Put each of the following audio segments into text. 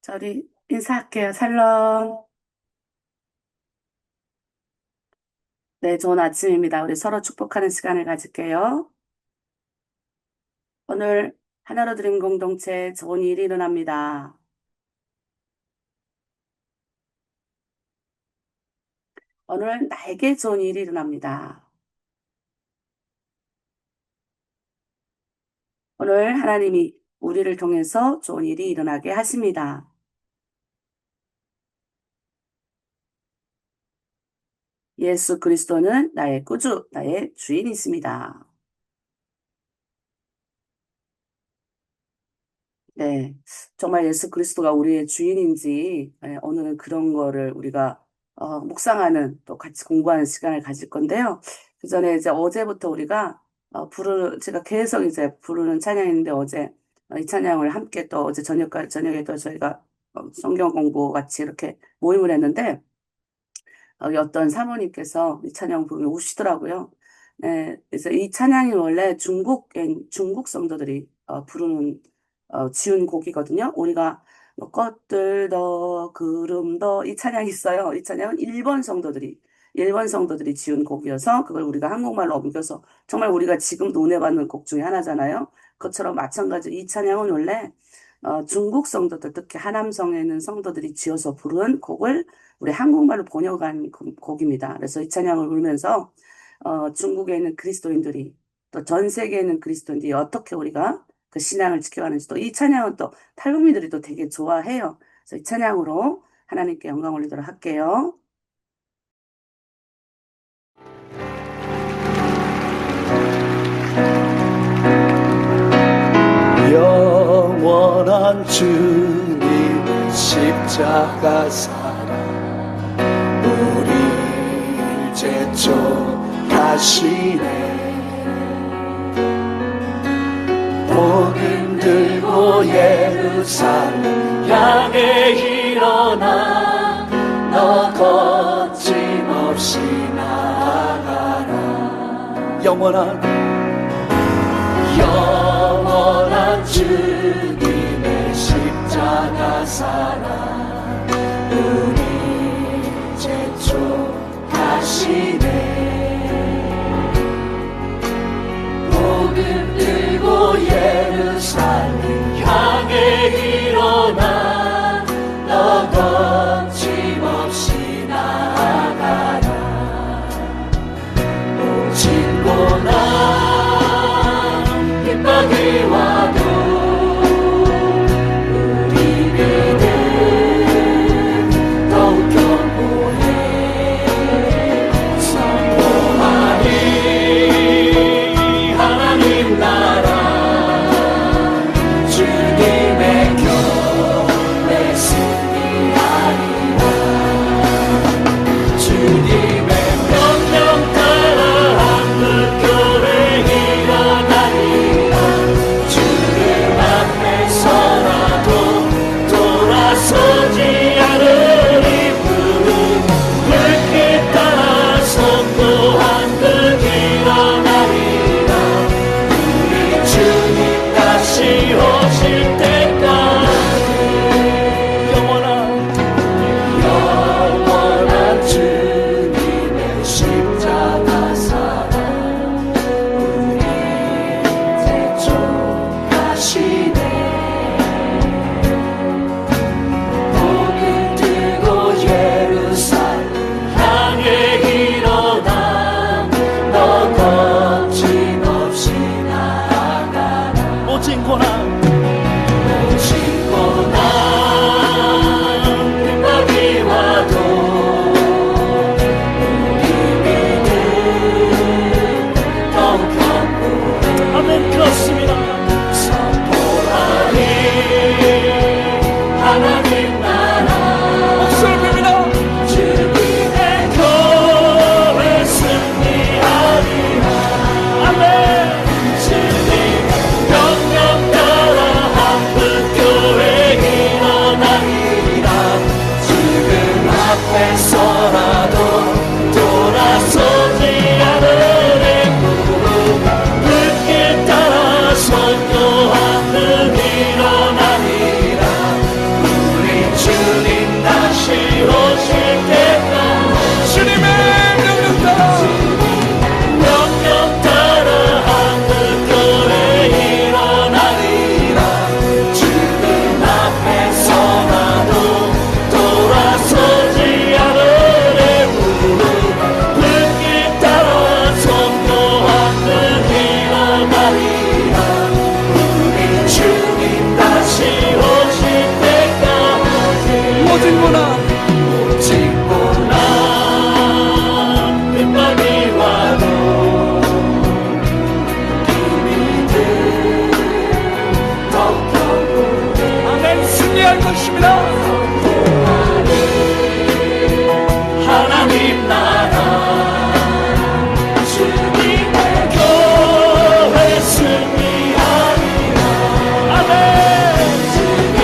저리 인사할게요. 샬롬. 네, 좋은 아침입니다. 우리 서로 축복하는 시간을 가질게요. 오늘 하나로 드림 공동체 좋은 일이 일어납니다. 오늘 나에게 좋은 일이 일어납니다. 오늘 하나님이 우리를 통해서 좋은 일이 일어나게 하십니다. 예수 그리스도는 나의 구주, 나의 주인이십니다. 네, 정말 예수 그리스도가 우리의 주인인지 오늘은 그런 거를 우리가 묵상하는 또 같이 공부하는 시간을 가질 건데요. 그 전에 이제 어제부터 우리가 제가 계속 이제 부르는 찬양인데 어제 이 찬양을 함께 또 어제 저녁에 또 저희가 성경 공부 같이 이렇게 모임을 했는데 여기 어떤 사모님께서 이 찬양 부르면 우시더라고요. 네, 그래서 이 찬양이 원래 중국 성도들이 부르는 지은 곡이거든요. 우리가 뭐 꽃들도 구름도 이 찬양이 있어요. 이 찬양은 일본 성도들이 지은 곡이어서 그걸 우리가 한국말로 옮겨서 정말 우리가 지금 논해받는 곡 중에 하나잖아요. 그것처럼 마찬가지로 이 찬양은 원래 중국 성도들, 특히 하남성에 있는 성도들이 지어서 부른 곡을 우리 한국말로 번역한 곡입니다. 그래서 이 찬양을 부르면서 중국에 있는 그리스도인들이 또 전 세계에 있는 그리스도인들이 어떻게 우리가 그 신앙을 지켜가는지 또 이 찬양은 또 탈북민들이 또 되게 좋아해요. 그래서 이 찬양으로 하나님께 영광 올리도록 할게요. 영원한 주님의 십자가 사랑 우리를 재촉하시네. 복음 들고 예루살렘 향해 일어나 너 거침없이 나아가라. 영원한 주님의 십자가 사랑 우리 재촉하시네. 복음 들고 예루살렘 향해 일어나 너 거침없이 나아가라. 오직고 나 핍박이 와도 우리 믿음 더욱 견고해. 선포하리 하나님 나라 것입니다. 하나님 나라 주님의 교회 승리하리라. 아멘. 주님의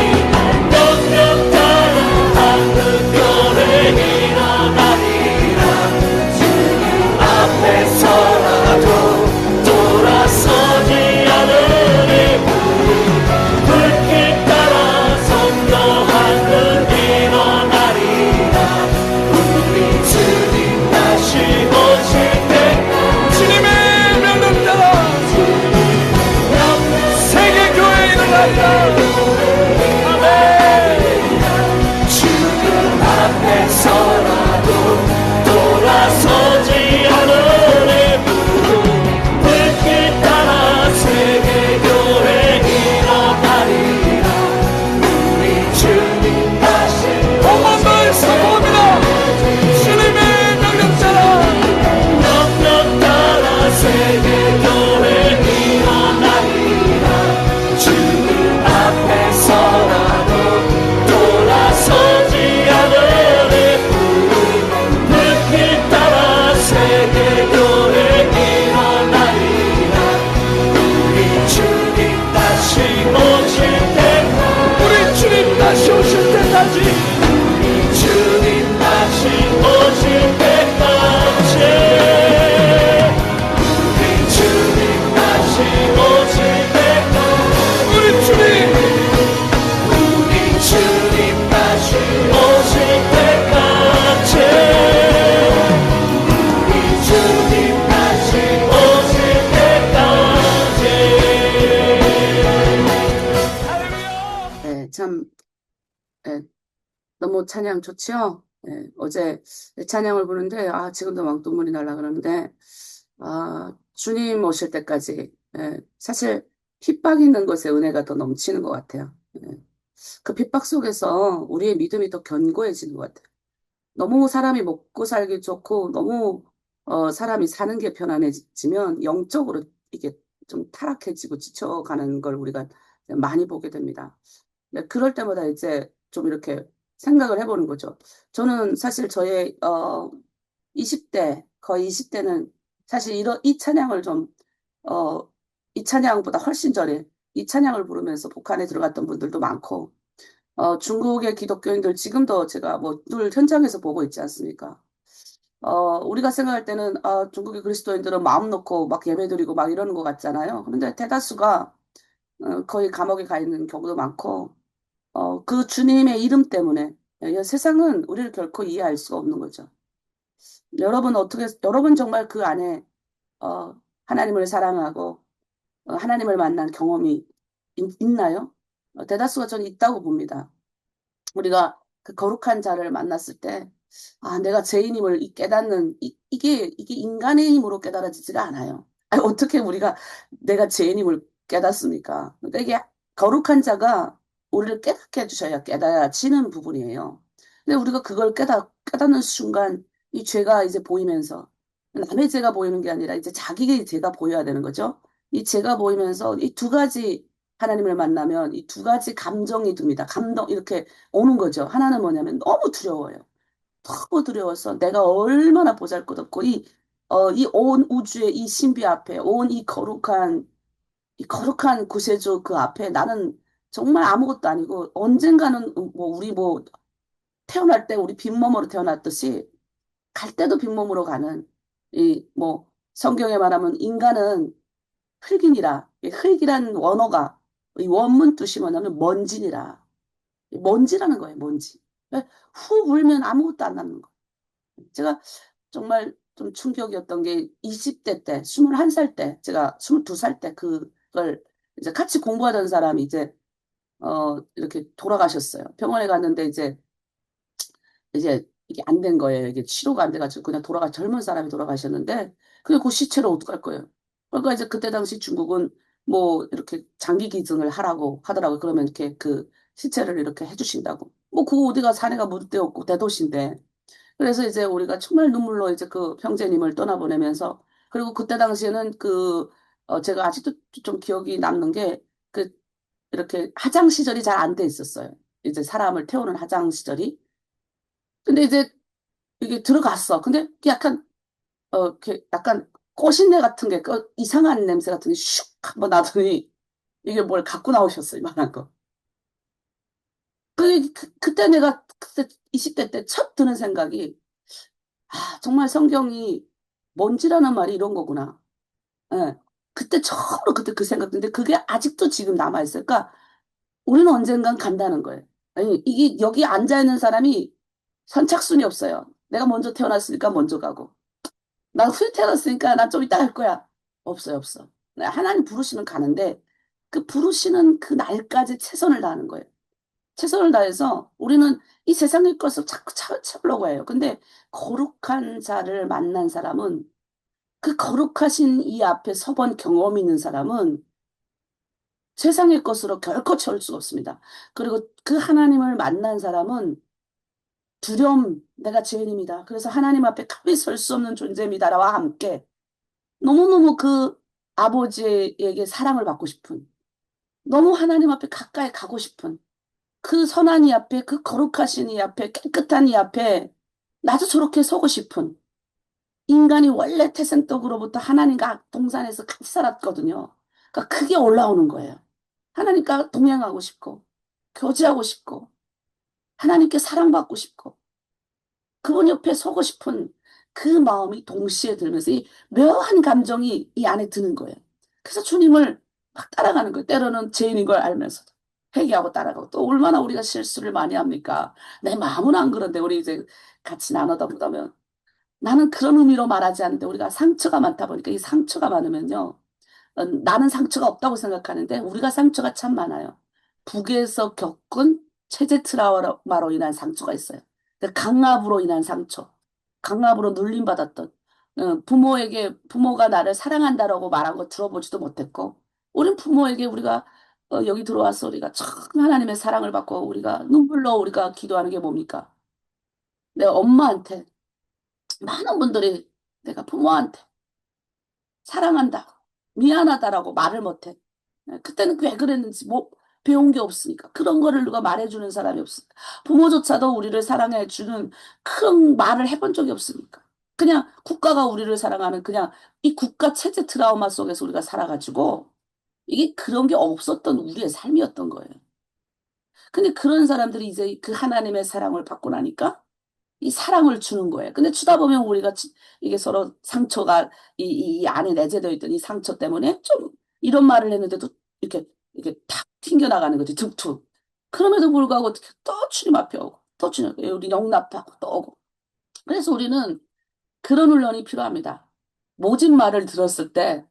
명령 따라 하늘교회 일어나리라. 주님 앞에서라도 돌아서지 않으리. 불길 따라 선거하는 일어나리라. 우리 주님 다시 오실 때 주님의 명령 따라 세계 교회 일어나리라. 아멘. 주님 앞에서라도 돌아서지 않으리. 불길 따라 세계교회 일어나리라. 우리 주님 다시 한번더 선포합니다. 주님의 명령 따라 명령 따라 세계교회 일어나리라. 주님 앞에서라도 돌아서지 않으리. 불길 따라 세계교회 일어나리라. 우리 주님 다시 오실 때까지. 우리 주님 다시 오실 때까지 우리 주님 다시 오실 때까지. 우리 주님 다시 오실 때까지. 우리 주님 우리 주님 다시 오실 때까지. 우리 주님 다시 오실 때까지. 할렐루야. 네, 참, 네, 너무 찬양 좋지요? 네, 어제 찬양을 부르는데, 지금도 막 눈물이 날라 그러는데, 주님 오실 때까지, 사실 핍박 있는 것에 은혜가 더 넘치는 것 같아요. 그 핍박 속에서 우리의 믿음이 더 견고해지는 것 같아요. 너무 사람이 먹고 살기 좋고, 너무, 사람이 사는 게 편안해지면 영적으로 이게 좀 타락해지고 지쳐가는 걸 우리가 많이 보게 됩니다. 네, 그럴 때마다 이제 좀 이렇게 생각을 해보는 거죠. 저는 사실 저의 20대, 거의 20대는 사실 이 찬양을 좀, 이 찬양보다 훨씬 전에 이 찬양을 부르면서 북한에 들어갔던 분들도 많고, 중국의 기독교인들 지금도 제가 뭐 늘 현장에서 보고 있지 않습니까? 우리가 생각할 때는, 중국의 그리스도인들은 마음 놓고 막 예배드리고 막 이러는 것 같잖아요. 그런데 대다수가 거의 감옥에 가 있는 경우도 많고, 그 주님의 이름 때문에 이 세상은 우리를 결코 이해할 수가 없는 거죠. 여러분 정말 그 안에 하나님을 사랑하고 하나님을 만난 경험이 있나요? 대다수가 저는 있다고 봅니다. 우리가 그 거룩한 자를 만났을 때, 내가 죄인임을 깨닫는, 이게 인간의 힘으로 깨달아지지가 않아요. 어떻게 우리가 내가 죄인임을 깨닫습니까? 그러니까 이게 거룩한 자가 우리를 깨닫게 해주셔야 깨달아지는 부분이에요. 근데 우리가 그걸 깨닫는 순간, 이 죄가 이제 보이면서, 남의 죄가 보이는 게 아니라 이제 자기의 죄가 보여야 되는 거죠. 이 죄가 보이면서 이 두 가지 하나님을 만나면 이 두 가지 감정이 듭니다. 이렇게 오는 거죠. 하나는 뭐냐면 너무 두려워요. 너무 두려워서 내가 얼마나 보잘것없고 이 온 우주의 이 신비 앞에 온 이 거룩한 구세주 그 앞에 나는 정말 아무것도 아니고 언젠가는 우리 태어날 때 우리 빈몸으로 태어났듯이 갈 때도 빈몸으로 가는 성경에 말하면 인간은 흙이니라. 이 흙이란 원어가 이 원문 뜻이 뭐냐면 먼지니라. 먼지라는 거예요, 먼지. 후 불면 아무것도 안 남는 거. 제가 정말 좀 충격이었던 게 20대 때, 21살 때, 제가 22살 때 그걸 이제 같이 공부하던 사람이 이제, 이렇게 돌아가셨어요. 병원에 갔는데 이제 이게 안 된 거예요. 이게 치료가 안 돼가지고 그냥 젊은 사람이 돌아가셨는데, 그게 그 시체를 어떡할 거예요. 그러니까 이제 그때 당시 중국은 뭐 이렇게 장기 기증을 하라고 하더라고요. 그러면 이렇게 그 시체를 이렇게 해주신다고. 뭐 그거 어디가 사내가 묻을 데 없고 대도시인데. 그래서 이제 우리가 정말 눈물로 이제 그 형제님을 떠나보내면서 그리고 그때 당시에는 제가 아직도 좀 기억이 남는 게 이렇게 화장 시설이 잘 안 돼 있었어요. 이제 사람을 태우는 화장 시절이. 근데 이제 이게 들어갔어. 근데 약간 이렇게 약간 꽃인내 같은 게, 이상한 냄새 같은 게 슉 한번 나더니 이게 뭘 갖고 나오셨어, 이만한 거. 그때 내가 그때 20대 때 첫 드는 생각이, 아, 정말 성경이 먼지라는 말이 이런 거구나. 예. 그때 처음으로 그때 그 생각인데 그게 아직도 지금 남아있을까? 우리는 언젠간 간다는 거예요. 아니, 이게 여기 앉아있는 사람이 선착순이 없어요. 내가 먼저 태어났으니까 먼저 가고. 나 후에 태어났으니까 나 좀 이따 갈 거야. 없어요, 없어. 네, 하나님 부르시면 가는데 그 부르시는 그 날까지 최선을 다하는 거예요. 최선을 다해서 우리는 이 세상의 것을 자꾸 찾으려고 해요. 근데 거룩한 자를 만난 사람은, 그 거룩하신 이 앞에 서본 경험이 있는 사람은 세상의 것으로 결코 채울 수가 없습니다. 그리고 그 하나님을 만난 사람은 두려움, 내가 죄인입니다. 그래서 하나님 앞에 감히 설 수 없는 존재입니다와 함께 너무너무 그 아버지에게 사랑을 받고 싶은, 너무 하나님 앞에 가까이 가고 싶은, 그 선한 이 앞에, 그 거룩하신 이 앞에, 깨끗한 이 앞에 나도 저렇게 서고 싶은, 인간이 원래 태생적으로부터 하나님과 동산에서 같이 살았거든요. 그러니까 그게 올라오는 거예요. 하나님과 동행하고 싶고, 교제하고 싶고, 하나님께 사랑받고 싶고, 그분 옆에 서고 싶은 그 마음이 동시에 들면서 이 묘한 감정이 이 안에 드는 거예요. 그래서 주님을 막 따라가는 거예요. 때로는 죄인인 걸 알면서도. 회개하고 따라가고. 또 얼마나 우리가 실수를 많이 합니까? 내 마음은 안 그런데 우리 이제 같이 나누다 보면, 나는 그런 의미로 말하지 않는데 우리가 상처가 많다 보니까, 이 상처가 많으면요. 나는 상처가 없다고 생각하는데 우리가 상처가 참 많아요. 북에서 겪은 체제 트라우마로 인한 상처가 있어요. 강압으로 인한 상처, 강압으로 눌림받았던, 부모가 나를 사랑한다라고 말한 거 들어보지도 못했고, 우린 부모에게 우리가 여기 들어와서 우리가 참 하나님의 사랑을 받고 우리가 눈물로 우리가 기도하는 게 뭡니까? 내 엄마한테, 많은 분들이 내가 부모한테 사랑한다, 미안하다라고 말을 못해. 그때는 왜 그랬는지 뭐 배운 게 없으니까. 그런 거를 누가 말해주는 사람이 없으니까. 부모조차도 우리를 사랑해주는 큰 말을 해본 적이 없으니까. 그냥 국가가 우리를 사랑하는, 그냥 이 국가 체제 트라우마 속에서 우리가 살아가지고 이게 그런 게 없었던 우리의 삶이었던 거예요. 근데 그런 사람들이 이제 그 하나님의 사랑을 받고 나니까 이 사랑을 주는 거예요. 근데 주다 보면 우리가 이게 서로 상처가 이 안에 내재되어 있던 이 상처 때문에 좀 이런 말을 했는데도 이렇게 탁 튕겨나가는 거지, 툭툭. 그럼에도 불구하고 어떻게 또 주님 앞에 오고, 또 주님 앞에 우리 용납하고 또 오고. 그래서 우리는 그런 훈련이 필요합니다. 모진 말을 들었을 때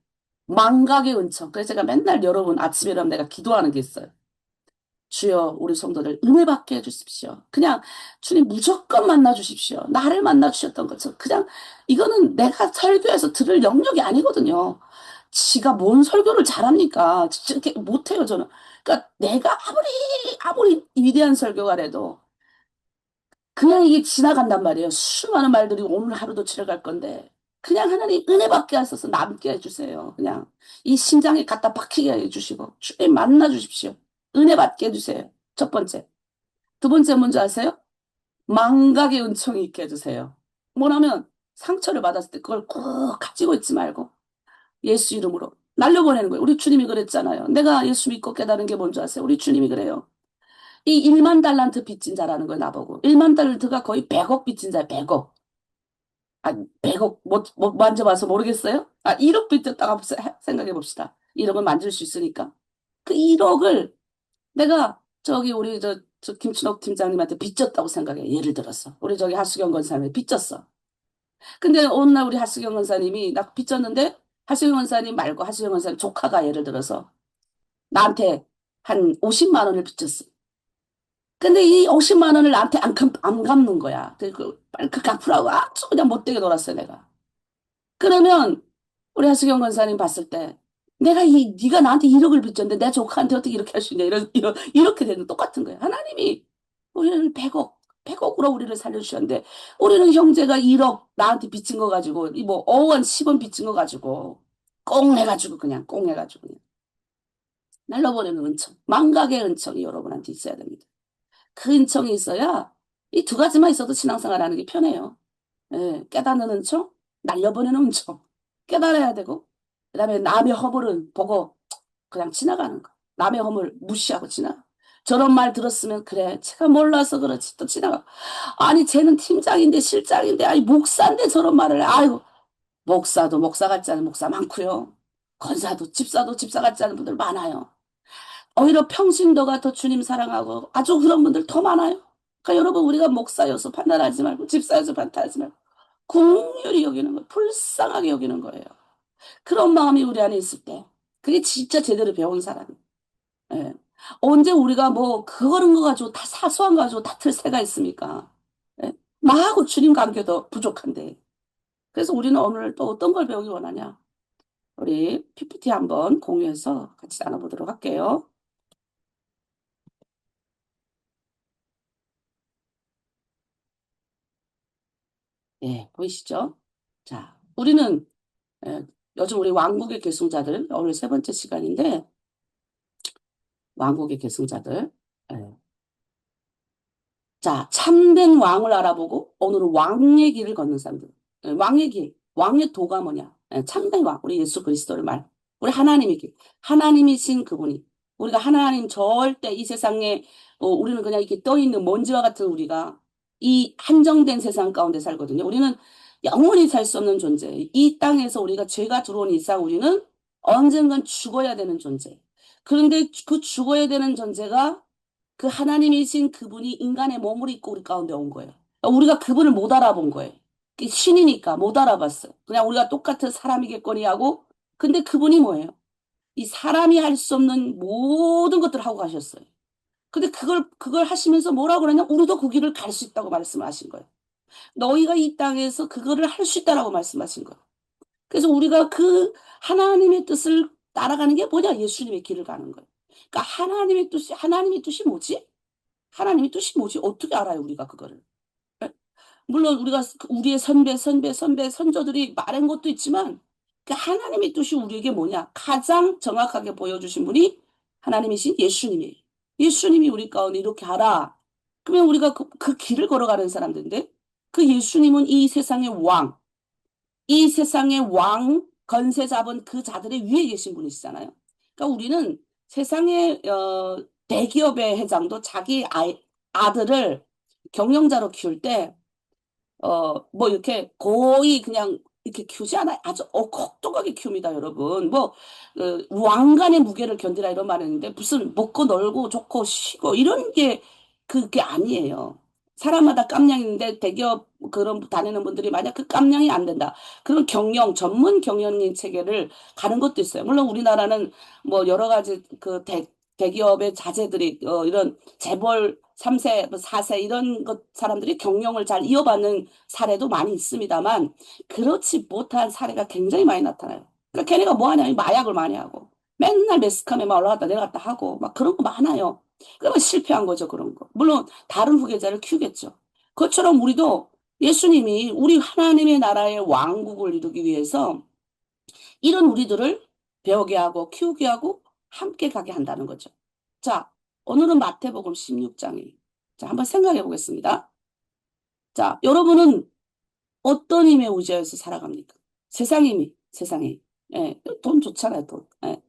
망각의 은총. 그래서 제가 맨날 여러분 아침에 일어나면 내가 기도하는 게 있어요. 주여 우리 성도들 은혜 받게 해주십시오. 그냥 주님 무조건 만나 주십시오. 나를 만나 주셨던 것처럼 그냥, 이거는 내가 설교해서 들을 영역이 아니거든요. 지가 뭔 설교를 잘합니까? 이렇게 못해요 저는. 그러니까 내가 아무리 위대한 설교가라도 그냥 이게 지나간단 말이에요. 수많은 말들이 오늘 하루도 지나갈 건데 그냥 하나님 은혜 받게 하셔서 남게 해주세요. 그냥 이 심장에 갖다 박히게 해주시고 주님 만나 주십시오. 은혜 받게 해주세요. 첫 번째. 두 번째 뭔지 아세요? 망각의 은총이 있게 해주세요. 뭐냐면 상처를 받았을 때 그걸 꼭 가지고 있지 말고 예수 이름으로 날려보내는 거예요. 우리 주님이 그랬잖아요. 내가 예수 믿고 깨달은 게 뭔지 아세요? 우리 주님이 그래요. 이 1만 달란트 빚진 자라는 거예요, 나보고. 1만 달란트가 거의 100억 빚진 자예요, 100억. 아, 100억, 뭐 만져봐서 모르겠어요? 아, 1억 빚졌다고 한번 생각해 봅시다. 1억을 만질 수 있으니까. 그 1억을 내가 저기 우리 저 김춘옥 팀장님한테 빚졌다고 생각해. 예를 들어서. 우리 저기 하수경 권사님한테 빚졌어. 근데 어느 날 우리 하수경 권사님이 나 빚졌는데, 하수경 권사님 말고 하수경 권사님 조카가 예를 들어서 나한테 한 50만 원을 빚졌어. 근데 이 50만 원을 나한테 안 갚는 거야. 빨리 그 갚으라고 아주 그냥 못되게 놀았어요, 내가. 그러면 우리 하수경 권사님 봤을 때 내가 네가 나한테 1억을 빚졌는데 내 조카한테 어떻게 이렇게 할 수 있냐, 이렇게 되는, 똑같은 거예요. 하나님이 우리를 100억으로 우리를 살려주셨는데 우리는 형제가 1억 나한테 빚진 거 가지고 이뭐 5원 10원 빚진 거 가지고 꽁 해가지고 날려버리는 은총, 망각의 은총이 여러분한테 있어야 됩니다. 근청이 있어야 이 두 가지만 있어도 신앙생활 하는 게 편해요. 예, 깨닫는 은총, 날려보내는 은총. 깨달아야 되고, 그다음에 남의 허물은 보고 그냥 지나가는 거. 남의 허물 무시하고 지나가. 저런 말 들었으면 그래, 제가 몰라서 그렇지 또 지나가. 아니 쟤는 팀장인데 실장인데 아니 목사인데 저런 말을 해. 아이고 목사도 목사 같지 않은 목사 많고요. 권사도 집사도 집사 같지 않은 분들 많아요. 오히려 평신도가 더 주님 사랑하고 아주 그런 분들 더 많아요. 그러니까 여러분 우리가 목사여서 판단하지 말고 집사여서 판단하지 말고 긍휼히 여기는 거예요. 불쌍하게 여기는 거예요. 그런 마음이 우리 안에 있을 때 그게 진짜 제대로 배운 사람이에요. 예. 언제 우리가 뭐 그런 거 가지고 다 사소한 거 가지고 다툴 새가 있습니까? 예? 나하고 주님 관계도 부족한데. 그래서 우리는 오늘 또 어떤 걸 배우기 원하냐? 우리 PPT 한번 공유해서 같이 나눠보도록 할게요. 예, 보이시죠? 자, 우리는 예, 요즘 우리 왕국의 계승자들 오늘 세 번째 시간인데 왕국의 계승자들 예. 자, 참된 왕을 알아보고 오늘은 왕의 길을 걷는 사람들. 예, 왕의 길, 왕의 도가 뭐냐? 예, 참된 왕, 우리 예수 그리스도를 말. 우리 하나님의 길, 하나님이신 그분이. 우리가 하나님 절대 이 세상에 우리는 그냥 이렇게 떠 있는 먼지와 같은 우리가 이 한정된 세상 가운데 살거든요. 우리는 영원히 살 수 없는 존재. 이 땅에서 우리가 죄가 들어온 이상 우리는 언젠간 죽어야 되는 존재. 그런데 그 죽어야 되는 존재가 그 하나님이신 그분이 인간의 몸을 입고 우리 가운데 온 거예요. 우리가 그분을 못 알아본 거예요. 신이니까 못 알아봤어요. 그냥 우리가 똑같은 사람이겠거니 하고, 근데 그분이 뭐예요? 이 사람이 할 수 없는 모든 것들을 하고 가셨어요. 근데 그걸 하시면서 뭐라고 그러냐? 우리도 그 길을 갈 수 있다고 말씀하신 거예요. 너희가 이 땅에서 그거를 할 수 있다라고 말씀하신 거예요. 그래서 우리가 그 하나님의 뜻을 따라가는 게 뭐냐? 예수님의 길을 가는 거예요. 그러니까 하나님의 뜻이 뭐지? 하나님의 뜻이 뭐지? 어떻게 알아요, 우리가 그거를? 예? 물론 우리가 우리의 선배, 선조들이 말한 것도 있지만 그 하나님의 뜻이 우리에게 뭐냐? 가장 정확하게 보여주신 분이 하나님이신 예수님이에요. 예수님이 우리 가운데 이렇게 하라. 그러면 우리가 그 길을 걸어가는 사람들인데 그 예수님은 이 세상의 왕, 건세 잡은 그 자들의 위에 계신 분이시잖아요. 그러니까 우리는 세상의 대기업의 회장도 자기 아들을 경영자로 키울 때, 뭐 이렇게 거의 그냥 이렇게 키우지 않아요. 아주 혹독하게 키웁니다, 여러분. 뭐, 왕관의 무게를 견디라 이런 말을 했는데 무슨 먹고 놀고 좋고 쉬고 이런 게 그게 아니에요. 사람마다 깜냥이 있는데 대기업 그런 다니는 분들이 만약 그 깜냥이 안 된다. 그런 전문 경영인 체계를 가는 것도 있어요. 물론 우리나라는 뭐 여러 가지 그 대기업의 자제들이 이런 재벌 3세, 4세 이런 것 사람들이 경영을 잘 이어받는 사례도 많이 있습니다만 그렇지 못한 사례가 굉장히 많이 나타나요. 그러니까 걔네가 뭐 하냐면 마약을 많이 하고 맨날 매스컴에만 올라갔다 내려갔다 하고 막 그런 거 많아요. 그러면 실패한 거죠, 그런 거. 물론 다른 후계자를 키우겠죠. 그것처럼 우리도 예수님이 우리 하나님의 나라의 왕국을 이루기 위해서 이런 우리들을 배우게 하고 키우게 하고 함께 가게 한다는 거죠. 자, 오늘은 마태복음 16장이에요. 자, 한번 생각해 보겠습니다. 자, 여러분은 어떤 힘에 의지해서 살아갑니까? 세상 힘이, 세상에. 예, 돈 좋잖아요, 돈. 예.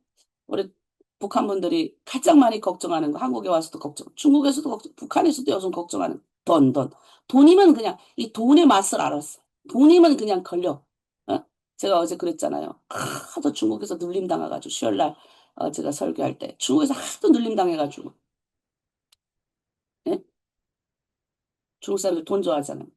우리 북한 분들이 가장 많이 걱정하는 거, 한국에 와서도 걱정, 중국에서도 걱정, 북한에서도 요즘 걱정하는 돈, 돈. 돈이면 그냥 이 돈의 맛을 알았어. 돈이면 그냥 걸려. 어? 제가 어제 그랬잖아요. 하도 중국에서 눌림 당해가지고 수요일날 제가 설교할 때 중국에서 하도 눌림 당해가지고 예? 중국 사람들 돈 좋아하잖아요.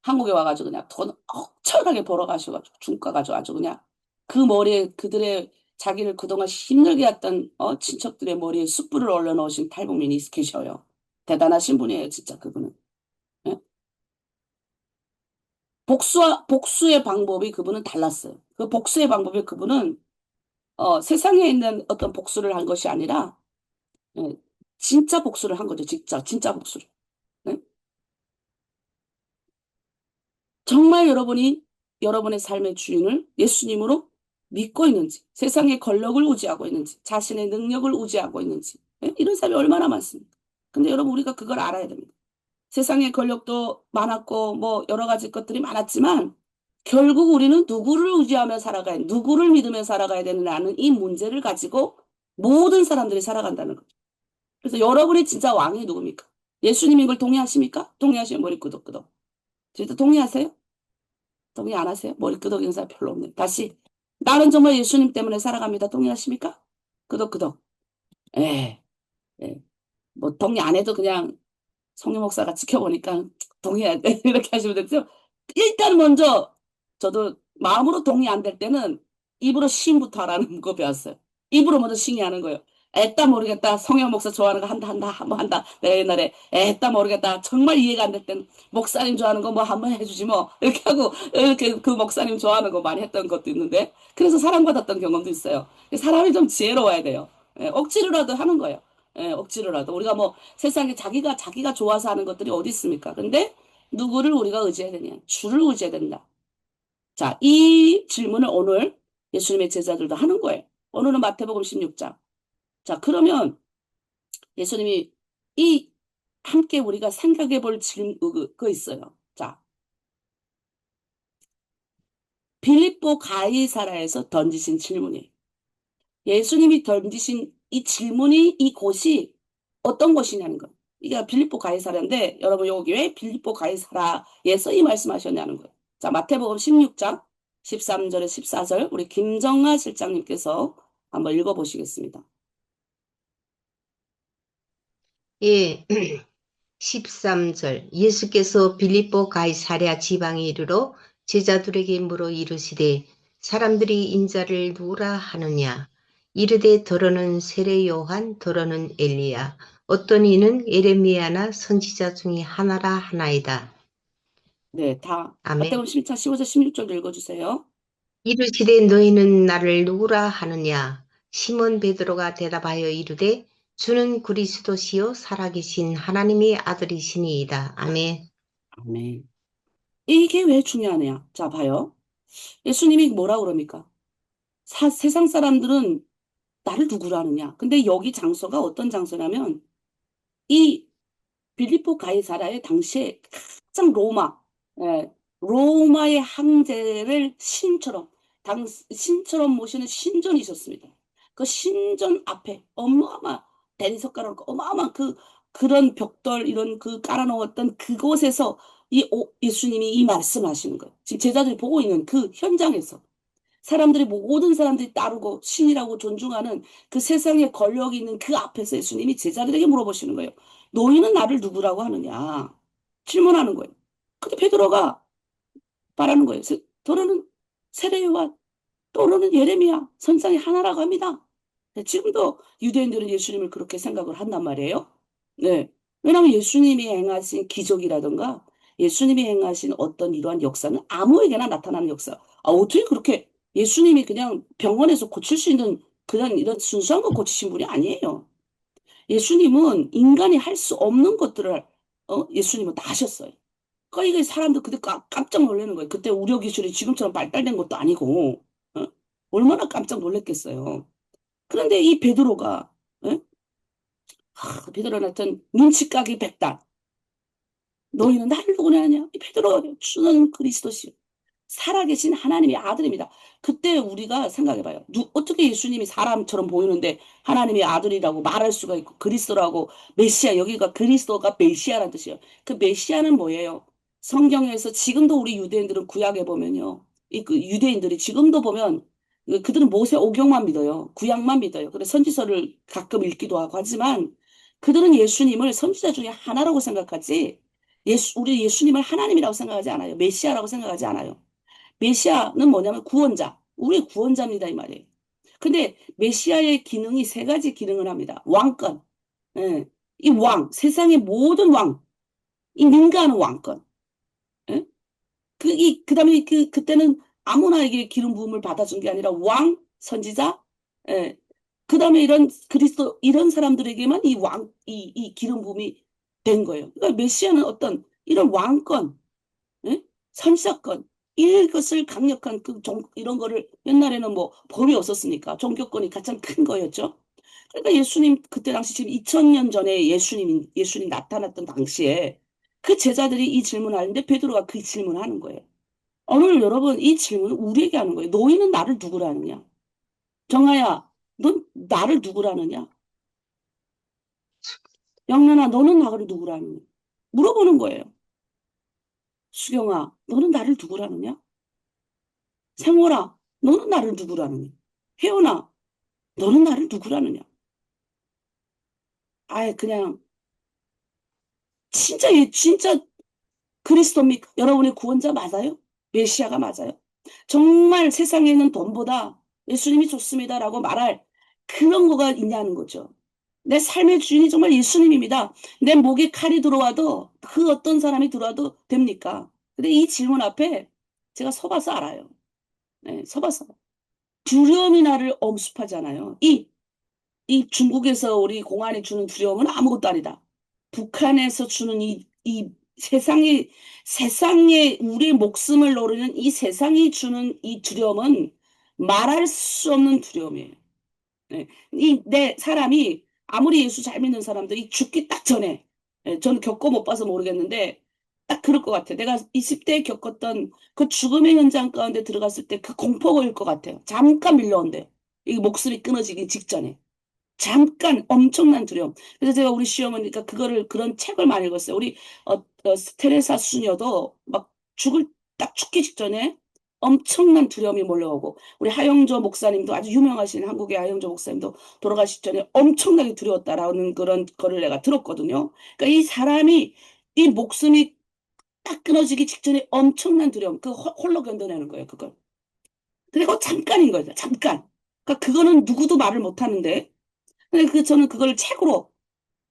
한국에 와가지고 그냥 돈 엄청나게 벌어가셔가지고 중가 가지고 아주 그냥 그 머리에 그들의 자기를 그동안 힘들게 했던 친척들의 머리에 숯불을 올려놓으신 탈북민이 계셔요. 대단하신 분이에요, 진짜 그분은. 예? 복수의 방법이 그분은 달랐어요. 그 복수의 방법이 그분은 세상에 있는 어떤 복수를 한 것이 아니라 예, 진짜 복수를 한 거죠. 진짜 복수를. 예? 정말 여러분이 여러분의 삶의 주인을 예수님으로 믿고 있는지, 세상의 권력을 의지하고 있는지, 자신의 능력을 의지하고 있는지, 예? 이런 사람이 얼마나 많습니까? 근데 여러분, 우리가 그걸 알아야 됩니다. 세상의 권력도 많았고, 뭐, 여러 가지 것들이 많았지만, 결국 우리는 누구를 의지하며 살아가야, 누구를 믿으며 살아가야 되느냐는 이 문제를 가지고 모든 사람들이 살아간다는 거죠. 그래서 여러분이 진짜 왕이 누굽니까? 예수님인 걸 동의하십니까? 동의하시면 머리 끄덕끄덕. 진짜 동의하세요? 동의 안 하세요? 머리 끄덕이는 사람 별로 없네. 다시. 나는 정말 예수님 때문에 살아갑니다. 동의하십니까? 끄덕끄덕. 예, 예. 뭐, 동의 안 해도 그냥 성령 목사가 지켜보니까 동의해야 돼. 이렇게 하시면 되죠. 일단 먼저 저도 마음으로 동의 안 될 때는 입으로 싱부터 하라는 거 배웠어요. 입으로 먼저 싱이하는 거예요. 애따 모르겠다. 성령 목사 좋아하는 거 한다 한번 한다. 내가 옛날에 애따 모르겠다. 정말 이해가 안 될 땐 목사님 좋아하는 거 뭐 한번 해주지 뭐 이렇게 하고 이렇게 그 목사님 좋아하는 거 많이 했던 것도 있는데 그래서 사랑받았던 경험도 있어요. 사람이 좀 지혜로워야 돼요. 억지로라도 하는 거예요. 억지로라도 우리가 뭐 세상에 자기가 좋아서 하는 것들이 어디 있습니까? 근데 누구를 우리가 의지해야 되냐? 주를 의지해야 된다. 자, 이 질문을 오늘 예수님의 제자들도 하는 거예요. 오늘은 마태복음 16장. 자, 그러면 예수님이 이 함께 우리가 생각해 볼 질문 그 있어요. 자, 빌립보 가이사라에서 던지신 질문이에요. 예수님이 던지신 이 질문이 이곳이 어떤 곳이냐는 거예요. 이게 빌립보 가이사라인데 여러분 여기 왜 빌립보 가이사라에서 이 말씀하셨냐는 거예요. 자, 마태복음 16장 13절에 14절 우리 김정아 실장님께서 한번 읽어보시겠습니다. 예, 13절. 예수께서 빌립보 가이사랴 지방에 이르러 제자들에게 물어 이르시되 사람들이 인자를 누구라 하느냐? 이르되 더러는 세례 요한, 더러는 엘리야. 어떤 이는 예레미야나 선지자 중에 하나라 하나이다. 네, 다 아멘. 마태복음 16장 15절 16절 읽어주세요. 이르시되 너희는 나를 누구라 하느냐? 시몬 베드로가 대답하여 이르되 주는 그리스도시요 살아계신 하나님의 아들이시니이다. 아멘. 아멘. 이게 왜 중요하냐? 자, 봐요. 예수님이 뭐라 그럽니까? 세상 사람들은 나를 누구라 하느냐? 근데 여기 장소가 어떤 장소냐면 이 빌립보 가이사라의 당시에 가장 로마의 황제를 신처럼 모시는 신전이 있었습니다. 그 신전 앞에 어마어마한 대리석 깔아놓고 어마어마한 그런 벽돌 이런 그 깔아놓았던 그곳에서 예수님이 이 말씀하시는 거예요. 지금 제자들이 보고 있는 그 현장에서. 모든 사람들이 따르고 신이라고 존중하는 그 세상에 권력이 있는 그 앞에서 예수님이 제자들에게 물어보시는 거예요. 너희는 나를 누구라고 하느냐? 질문하는 거예요. 근데 베드로가 말하는 거예요. 너는 세례요한, 또는 예레미야, 선상의 하나라고 합니다. 네, 지금도 유대인들은 예수님을 그렇게 생각을 한단 말이에요. 네. 왜냐하면 예수님이 행하신 기적이라든가 예수님이 행하신 어떤 이러한 역사는 아무에게나 나타나는 역사. 어떻게 그렇게 예수님이 그냥 병원에서 고칠 수 있는 그냥 이런 순수한 거 고치신 분이 아니에요. 예수님은 인간이 할 수 없는 것들을 예수님은 다 하셨어요. 그러니까 이게 사람들 그때 깜짝 놀라는 거예요. 그때 의료 기술이 지금처럼 발달된 것도 아니고 어? 얼마나 깜짝 놀랐겠어요. 그런데 이 베드로가 베드로는 하여튼 눈치까기 백단. 너희는 나를 누구냐 하냐? 이 베드로 주는 그리스도시 살아계신 하나님의 아들입니다. 그때 우리가 생각해봐요. 어떻게 예수님이 사람처럼 보이는데 하나님의 아들이라고 말할 수가 있고 그리스도라고 메시아 여기가 그리스도가 메시아라는 뜻이에요. 그 메시아는 뭐예요? 성경에서 지금도 우리 유대인들은 구약에 보면요. 그 유대인들이 지금도 보면 그들은 모세 오경만 믿어요. 구약만 믿어요. 그래서 선지서를 가끔 읽기도 하고 하지만 그들은 예수님을 선지자 중에 하나라고 생각하지 우리 예수님을 하나님이라고 생각하지 않아요. 메시아라고 생각하지 않아요. 메시아는 뭐냐면 구원자. 우리 구원자입니다. 이 말이에요. 근데 메시아의 기능이 세 가지 기능을 합니다. 왕권. 예. 이 세상의 모든 이 능가하는 왕권. 예? 그다음에 그때는 아무나에게 기름 부음을 받아준 게 아니라 선지자, 예. 그다음에 이런 그리스도, 이런 사람들에게만 이 기름 부음이 된 거예요. 그러니까 메시아는 어떤 이런 왕권, 예? 선지자권, 이것을 강력한 이런 거를 옛날에는 뭐 법이 없었으니까 종교권이 가장 큰 거였죠. 그러니까 예수님 그때 당시 지금 2000년 전에 예수님 나타났던 당시에 그 제자들이 이 질문을 하는데 베드로가 그 질문을 하는 거예요. 오늘 여러분 이 질문을 우리에게 하는 거예요. 너희는 나를 누구라 하느냐? 정아야, 넌 나를 누구라 하느냐? 영란아, 너는 나를 누구라 하느냐? 물어보는 거예요. 수경아, 너는 나를 누구라 하느냐? 상월아, 너는 나를 누구라 하느냐? 혜원아, 너는 나를 누구라 하느냐? 아예 그냥 진짜 그리스도입니까? 여러분의 구원자 맞아요? 메시아가 맞아요? 정말 세상에는 돈보다 예수님이 좋습니다라고 말할 그런 거가 있냐는 거죠. 내 삶의 주인이 정말 예수님입니다. 내 목에 칼이 들어와도 그 어떤 사람이 들어와도 됩니까? 근데 이 질문 앞에 제가 서봐서 알아요. 네, 서봐서. 두려움이 나를 엄습하잖아요. 이 중국에서 우리 공안이 주는 두려움은 아무것도 아니다. 북한에서 주는 이 세상에 우리의 목숨을 노리는 이 세상이 주는 이 두려움은 말할 수 없는 두려움이에요. 네. 내 사람이 아무리 예수 잘 믿는 사람들이 죽기 딱 전에, 저는 겪어 못 봐서 모르겠는데 딱 그럴 것 같아요. 내가 20대에 겪었던 그 죽음의 현장 가운데 들어갔을 때 그 공포가 일 것 같아요. 잠깐 밀려온대. 이 목숨이 끊어지기 직전에. 잠깐 엄청난 두려움. 그래서 제가 우리 시어머니가 그런 책을 많이 읽었어요. 우리 테레사 수녀도 막 딱 죽기 직전에 엄청난 두려움이 몰려오고 우리 하영조 목사님도 아주 유명하신 한국의 하영조 목사님도 돌아가시기 전에 엄청나게 두려웠다라는 그런 거를 내가 들었거든요. 그러니까 이 사람이 이 목숨이 딱 끊어지기 직전에 엄청난 두려움, 그 홀로 견뎌내는 거예요, 그걸. 그리고 잠깐인 거죠, 잠깐. 그러니까 그거는 누구도 말을 못 하는데 근데 저는 그걸 책으로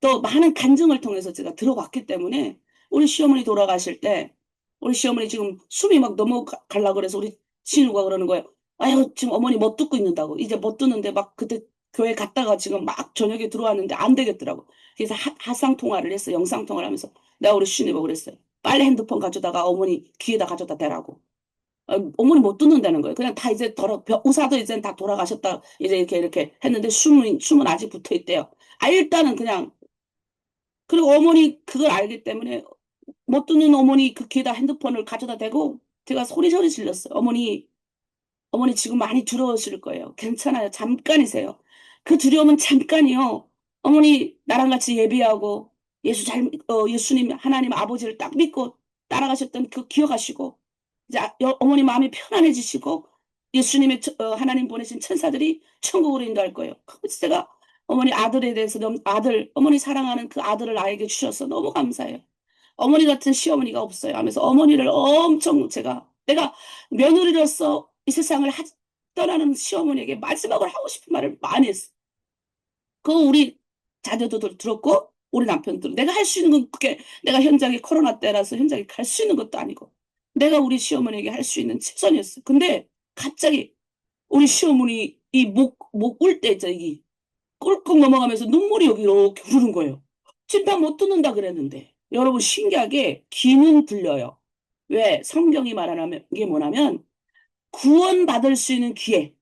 또 많은 간증을 통해서 제가 들어왔기 때문에 우리 시어머니 돌아가실 때 우리 시어머니 지금 숨이 막 넘어가려고 그래서 우리 친구가 그러는 거예요. 아유, 지금 어머니 못 듣고 있는다고. 이제 못 듣는데 막 그때 교회 갔다가 지금 막 저녁에 들어왔는데 안 되겠더라고. 그래서 하상 통화를 했어. 영상 통화를 하면서 내가 우리 시어머니 보고 그랬어요. 빨리 핸드폰 가져다가 어머니 귀에다 가져다 대라고. 어머니 못 듣는다는 거예요. 그냥 다 이제 의사도 이제 다 돌아가셨다. 이제 이렇게 했는데 숨은 아직 붙어 있대요. 일단은 그냥, 그리고 어머니 그걸 알기 때문에 못 듣는 어머니 그 귀에다 핸드폰을 가져다 대고 제가 소리소리 질렀어요. 어머니 지금 많이 두려우실 거예요. 괜찮아요. 잠깐이세요. 그 두려움은 잠깐이요. 어머니 나랑 같이 예배하고 예수님 하나님 아버지를 딱 믿고 따라가셨던 그 기억하시고 이제 어머니 마음이 편안해지시고 예수님의 하나님 보내신 천사들이 천국으로 인도할 거예요. 그래서 제가 어머니 아들에 대해서 어머니 사랑하는 그 아들을 나에게 주셔서 너무 감사해요. 어머니 같은 시어머니가 없어요 하면서 어머니를 엄청 내가 며느리로서 이 세상을 떠나는 시어머니에게 마지막으로 하고 싶은 말을 많이 했어. 그거 우리 자녀도 들었고 우리 남편도 내가 할 수 있는 건 그게 내가 현장에 코로나 때라서 현장에 갈 수 있는 것도 아니고 내가 우리 시어머니에게 할 수 있는 최선이었어. 근데 갑자기 우리 시어머니 이 목 울 때 있잖아. 이 꿀꺽 넘어가면서 눈물이 여기 이렇게 흐르는 거예요. 진짜 못 듣는다 그랬는데 여러분 신기하게 귀는 들려요. 왜? 성경이 말하는 게 뭐냐면 구원받을 수 있는 기회,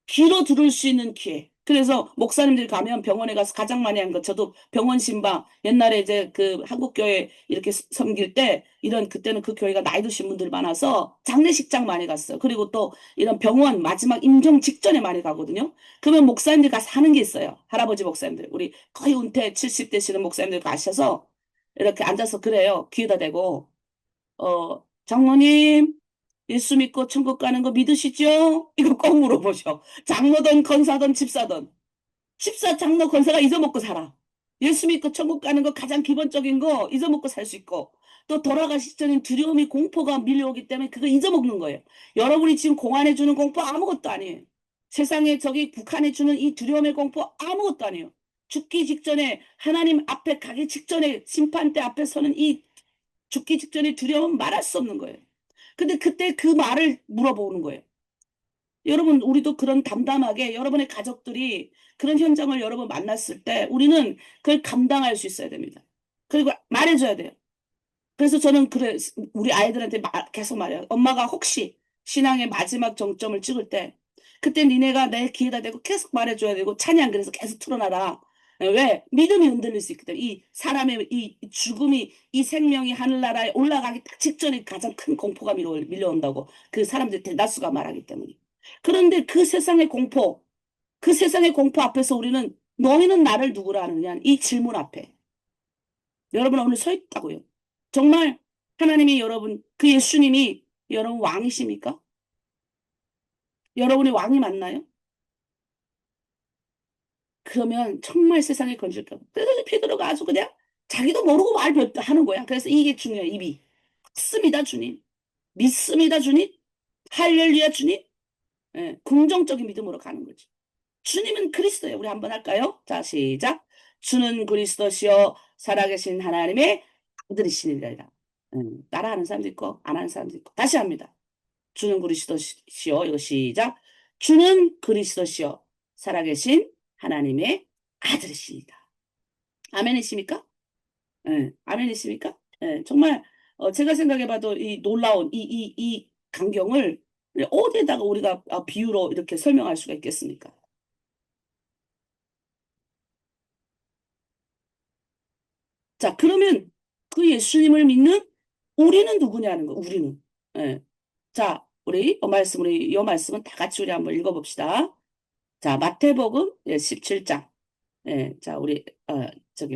귀로 들을 수 있는 기회. 그래서 목사님들이 가면 병원에 가서 가장 많이 한 거, 저도 병원 신방, 옛날에 이제 그 한국교회 이렇게 섬길 때, 그때는 그 교회가 나이 드신 분들 많아서 장례식장 많이 갔어요. 그리고 또 이런 병원 마지막 임종 직전에 많이 가거든요. 그러면 목사님들 가서 하는 게 있어요. 할아버지 목사님들. 우리 거의 은퇴 70 되시는 목사님들 가셔서 이렇게 앉아서 그래요. 귀에다 대고, 장로님, 예수 믿고 천국 가는 거 믿으시죠? 이거 꼭 물어보셔. 장로든 권사든 집사든. 집사, 장로, 권사가 잊어먹고 살아. 예수 믿고 천국 가는 거 가장 기본적인 거 잊어먹고 살 수 있고 또 돌아가시 전에 두려움이 공포가 밀려오기 때문에 그거 잊어먹는 거예요. 여러분이 지금 공안해 주는 공포 아무것도 아니에요. 세상에 저기 북한에 주는 이 두려움의 공포 아무것도 아니에요. 죽기 직전에 하나님 앞에 가기 직전에 심판대 앞에 서는 이 죽기 직전에 두려움은 말할 수 없는 거예요. 근데 그때 그 말을 물어보는 거예요. 여러분, 우리도 그런 담담하게 여러분의 가족들이 그런 현장을 여러분 만났을 때 우리는 그걸 감당할 수 있어야 됩니다. 그리고 말해줘야 돼요. 그래서 저는 우리 아이들한테 계속 말해요. 엄마가 혹시 신앙의 마지막 정점을 찍을 때 그때 니네가 내 귀에다 대고 계속 말해줘야 되고 찬양 그래서 계속 틀어놔라. 왜? 믿음이 흔들릴 수 있기 때문에 이 사람의 이 죽음이 이 생명이 하늘나라에 올라가기 딱 직전에 가장 큰 공포가 밀려온다고 그 사람들 대다수가 말하기 때문에. 그런데 그 세상의 공포, 그 세상의 공포 앞에서 우리는 너희는 나를 누구라 하느냐 이 질문 앞에 여러분 오늘 서 있다고요. 정말 하나님이 여러분 그 예수님이 여러분 왕이십니까? 여러분의 왕이 맞나요? 그러면 정말 세상에 건질까 봐. 베드로가 아주 그냥 자기도 모르고 하는 거야. 그래서 이게 중요해, 입이. 믿습니다, 주님. 믿습니다, 주님. 할렐루야, 주님. 예, 긍정적인 믿음으로 가는 거지. 주님은 그리스도예요. 우리 한번 할까요? 자, 시작. 주는 그리스도시요 살아계신 하나님의 아들이시니라. 따라하는 사람도 있고 안 하는 사람도 있고. 다시 합니다. 주는 그리스도시요. 이거 시작. 주는 그리스도시요 살아계신 하나님의 아들이십니다. 아멘이십니까? 예, 아멘이십니까? 예, 정말 제가 생각해봐도 이 놀라운 이 광경을 어디에다가 우리가 비유로 이렇게 설명할 수가 있겠습니까? 자, 그러면 그 예수님을 믿는 우리는 누구냐는 거, 우리는. 예. 자, 우리 이 말씀은 다 같이 우리 한번 읽어봅시다. 자, 마태복음 17장. 예, 자, 우리,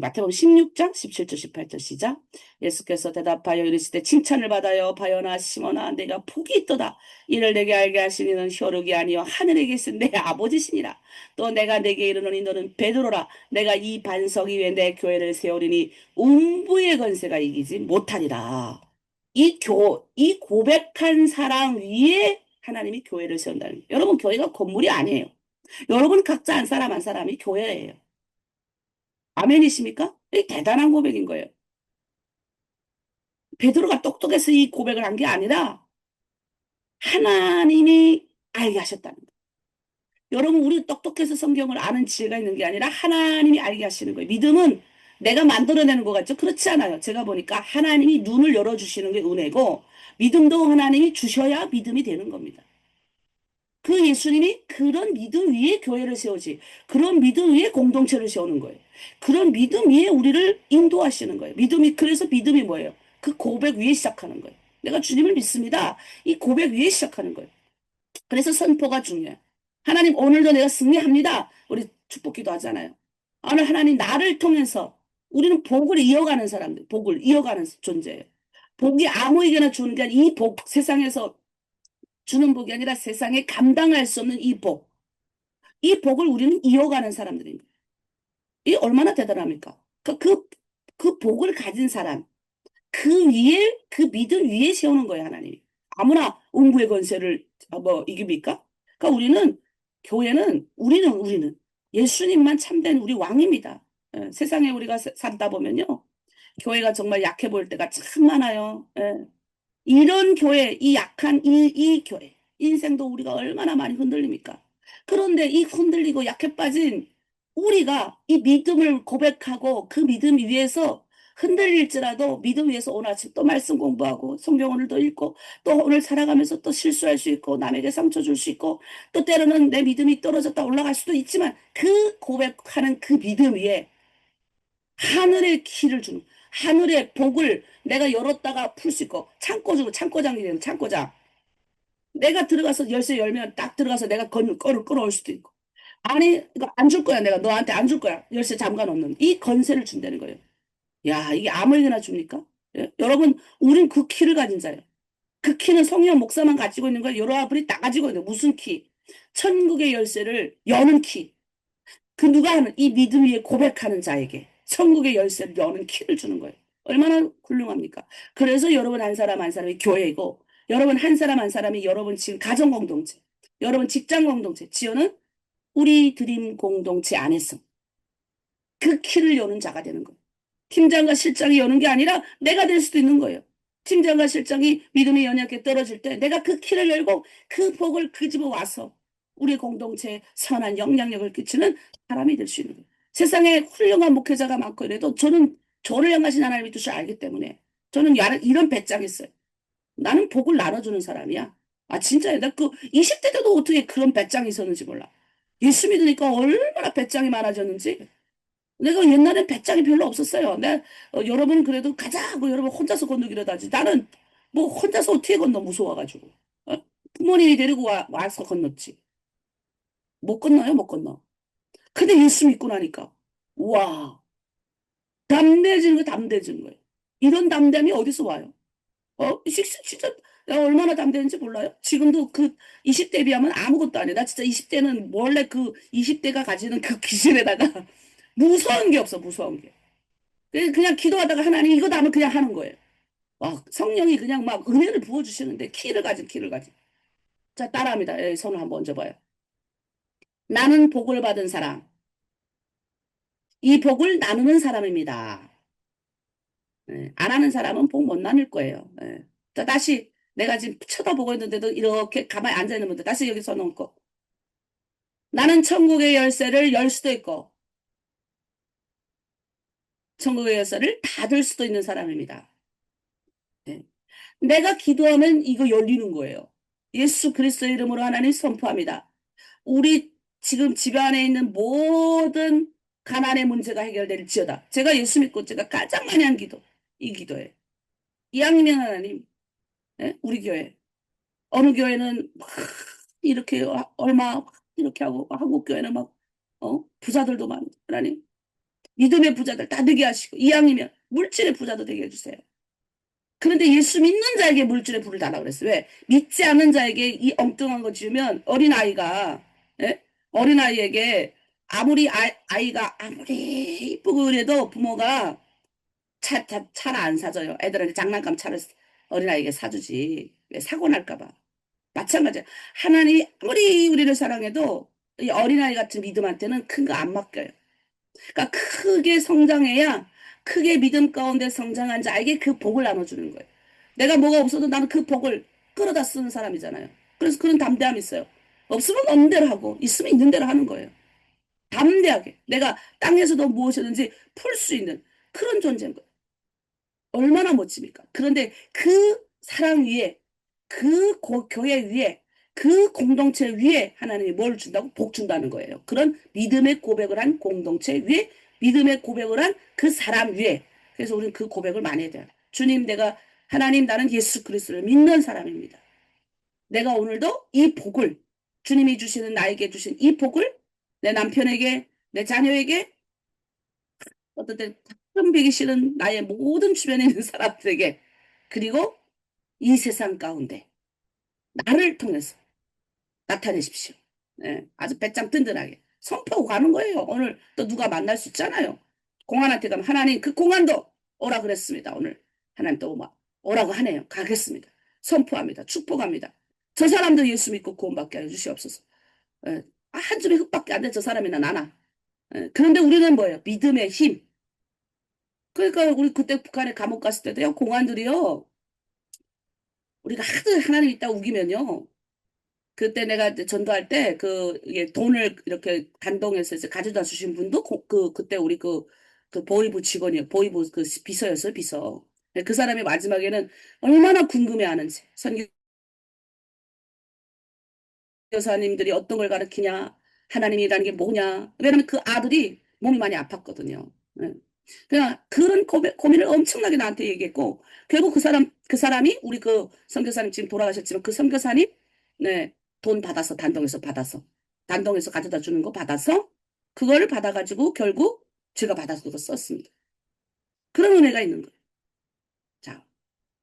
마태복음 16장 17절 18절 시작. 예수께서 대답하여 이르시되 칭찬을 받아요. 바요나 시몬아 내가 복이 있도다. 이를 내게 알게 하신 이는 혈육이 아니요 하늘에 계신 내 아버지시니라. 또 내가 내게 이르노니 너는 베드로라. 내가 이 반석 위에 내 교회를 세우리니 음부의 권세가 이기지 못하리라. 이 고백한 사람 위에 하나님이 교회를 세운다는 거예요. 여러분 교회가 건물이 아니에요. 여러분 각자 한 사람 한 사람이 교회예요. 아멘이십니까? 이 대단한 고백인 거예요. 베드로가 똑똑해서 이 고백을 한 게 아니라 하나님이 알게 하셨다는 거예요. 여러분 우리 똑똑해서 성경을 아는 지혜가 있는 게 아니라 하나님이 알게 하시는 거예요. 믿음은 내가 만들어내는 것 같죠? 그렇지 않아요. 제가 보니까 하나님이 눈을 열어주시는 게 은혜고 믿음도 하나님이 주셔야 믿음이 되는 겁니다. 그 예수님이 그런 믿음 위에 교회를 세우지 그런 믿음 위에 공동체를 세우는 거예요. 그런 믿음 위에 우리를 인도하시는 거예요. 그래서 믿음이 뭐예요? 그 고백 위에 시작하는 거예요. 내가 주님을 믿습니다. 이 고백 위에 시작하는 거예요. 그래서 선포가 중요해요. 하나님 오늘도 내가 승리합니다. 우리 축복기도 하잖아요. 오늘 하나님 나를 통해서 우리는 복을 이어가는 사람들, 복을 이어가는 존재예요. 복이 아무에게나 주는 게 아니라 이 복, 세상에서 주는 복이 아니라 세상에 감당할 수 없는 이 복. 이 복을 우리는 이어가는 사람들입니다. 이게 얼마나 대단합니까? 그 복을 가진 사람, 그 믿음 위에 세우는 거예요, 하나님이. 아무나 음부의 권세를 이깁니까? 그러니까 우리는 예수님만 참된 우리 왕입니다. 예, 세상에 우리가 살다 보면요. 교회가 정말 약해 보일 때가 참 많아요. 예. 이런 교회, 이 약한 이 교회, 인생도 우리가 얼마나 많이 흔들립니까? 그런데 이 흔들리고 약해 빠진 우리가 이 믿음을 고백하고 그 믿음 위에서 흔들릴지라도 믿음 위에서 오늘 아침 또 말씀 공부하고 성경 오늘도 읽고 또 오늘 살아가면서 또 실수할 수 있고 남에게 상처 줄 수 있고 또 때로는 내 믿음이 떨어졌다 올라갈 수도 있지만 그 고백하는 그 믿음 위에 하늘의 키를 주는 하늘의 복을 내가 열었다가 풀 수 있고 창고장이 되는 창고장 내가 들어가서 열쇠 열면 딱 들어가서 내가 거를 끌어올 수도 있고 아니 이거 안 줄 거야 내가 너한테 안 줄 거야 열쇠 잠가 놓는 이 권세를 준다는 거예요. 야 이게 아무에게나 줍니까? 예? 여러분 우린 그 키를 가진 자예요. 그 키는 성령 목사만 가지고 있는 거예요. 여러분이 다 가지고 있는 무슨 키? 천국의 열쇠를 여는 키. 그 누가 하는 이 믿음 위에 고백하는 자에게 천국의 열쇠를 여는 키를 주는 거예요. 얼마나 훌륭합니까? 그래서 여러분 한 사람 한 사람이 교회이고 여러분 한 사람 한 사람이 여러분 지금 가정 공동체, 여러분 직장 공동체, 지어는 우리 드림 공동체 안에서 그 키를 여는 자가 되는 거예요. 팀장과 실장이 여는 게 아니라 내가 될 수도 있는 거예요. 팀장과 실장이 믿음이 연약하게 떨어질 때 내가 그 키를 열고 그 복을 끄집어 와서 우리 공동체에 선한 영향력을 끼치는 사람이 될 수 있는 거예요. 세상에 훌륭한 목회자가 많고 이래도 저를 향하신 하나님의 뜻을 알기 때문에 저는 이런 배짱이 있어요. 나는 복을 나눠주는 사람이야. 아, 진짜요. 나 그 20대 때도 어떻게 그런 배짱이 있었는지 몰라. 예수 믿으니까 얼마나 배짱이 많아졌는지. 내가 옛날엔 배짱이 별로 없었어요. 여러분 그래도 가자 하고 여러분 혼자서 건너기로 하지. 나는 뭐 혼자서 어떻게 건너 무서워가지고. 어? 부모님이 데리고 와서 건넜지. 못 건너요, 못 건너. 근데 예수 믿고 나니까. 와, 담대해지는 거 담대해지는 거예요. 이런 담대함이 어디서 와요? 진짜 내가 얼마나 담대한지 몰라요? 지금도 그 20대에 비하면 아무것도 아니야. 나 진짜 20대는 원래 그 20대가 가지는 그 기질에다가 무서운 게 없어, 무서운 게. 그냥 기도하다가 하나님 이거 하면 그냥 하는 거예요. 성령이 그냥 막 은혜를 부어주시는데 키를 가진. 자, 따라합니다. 손을 한번 얹어봐요. 나는 복을 받은 사람. 이 복을 나누는 사람입니다. 안 하는 사람은 복 못 나눌 거예요. 자, 다시 내가 지금 쳐다보고 있는데도 이렇게 가만히 앉아있는 분들 다시 여기 손 얹고 나는 천국의 열쇠를 열 수도 있고 천국의 열쇠를 닫을 수도 있는 사람입니다. 네. 내가 기도하면 이거 열리는 거예요. 예수 그리스도의 이름으로 하나님 선포합니다. 우리 지금 집 안에 있는 모든 가난의 문제가 해결될지어다. 제가 예수 믿고 제가 가장 많이 한 기도, 이 기도예요. 이왕이면 하나님, 우리 교회. 어느 교회는 막 이렇게 얼마 이렇게 하고 한국 교회는 막 부자들도 많고 하나님 믿음의 부자들 다 되게 하시고 이왕이면 물질의 부자도 되게 해주세요. 그런데 예수 믿는 자에게 물질의 불을 달라고 그랬어요. 왜? 믿지 않는 자에게 이 엉뚱한 거 지으면 어린아이가 어린아이에게 아무리 아이가 아무리 이쁘고 그래도 부모가 차를 안 사줘요. 애들한테 장난감 차를 어린아이에게 사주지. 왜 사고 날까 봐. 마찬가지야. 하나님이 아무리 우리를 사랑해도 이 어린아이 같은 믿음한테는 큰 거 안 맡겨요. 그러니까 크게 성장해야 크게 믿음 가운데 성장한 자에게 그 복을 나눠주는 거예요. 내가 뭐가 없어도 나는 그 복을 끌어다 쓰는 사람이잖아요. 그래서 그런 담대함이 있어요. 없으면 없는 대로 하고 있으면 있는 대로 하는 거예요. 담대하게 내가 땅에서도 무엇이든지 풀 수 있는 그런 존재인 거예요. 얼마나 멋집니까? 그런데 그 사랑 위에 그 교회 위에 그 공동체 위에 하나님이 뭘 준다고? 복 준다는 거예요. 그런 믿음의 고백을 한 공동체 위에 믿음의 고백을 한 그 사람 위에 그래서 우리는 그 고백을 많이 해야 돼요. 주님 하나님 나는 예수 그리스도를 믿는 사람입니다. 내가 오늘도 이 복을 주님이 주시는 나에게 주신 이 복을 내 남편에게 내 자녀에게 어떤 때 가끔 뵈기 싫은 나의 모든 주변에 있는 사람들에게 그리고 이 세상 가운데 나를 통해서 나타내십시오. 아주 배짱 든든하게 선포하고 가는 거예요. 오늘 또 누가 만날 수 있잖아요. 공안한테 가면 하나님 그 공안도 오라 그랬습니다. 오늘 하나님 또 오라고 하네요. 가겠습니다. 선포합니다. 축복합니다. 저 사람도 예수 믿고 구원받게 해주시옵소서. 한 줌의 흙밖에 안 돼 저 사람이나 나나. 그런데 우리는 뭐예요? 믿음의 힘. 그러니까 우리 그때 북한에 감옥 갔을 때도요. 공안들이요. 우리가 하도 하나님 있다 우기면요. 그때 내가 전도할 때 이게 돈을 이렇게 단동에서 이제 가져다 주신 분도 그때 우리 그 보이부 직원이에요. 보이부 그 비서였어요, 비서. 그 사람이 마지막에는 얼마나 궁금해하는지 선교사님들이 어떤 걸 가르치냐, 하나님이라는 게 뭐냐. 왜냐면 그 아들이 몸이 많이 아팠거든요. 그냥 그런 고민을 엄청나게 나한테 얘기했고 결국 그 사람이 우리 그 선교사님 지금 돌아가셨지만 그 선교사님 돈 받아서 단동에서 가져다 주는 거 받아서 그걸 받아가지고 결국 제가 받아서 그거 썼습니다. 그런 은혜가 있는 거예요. 자,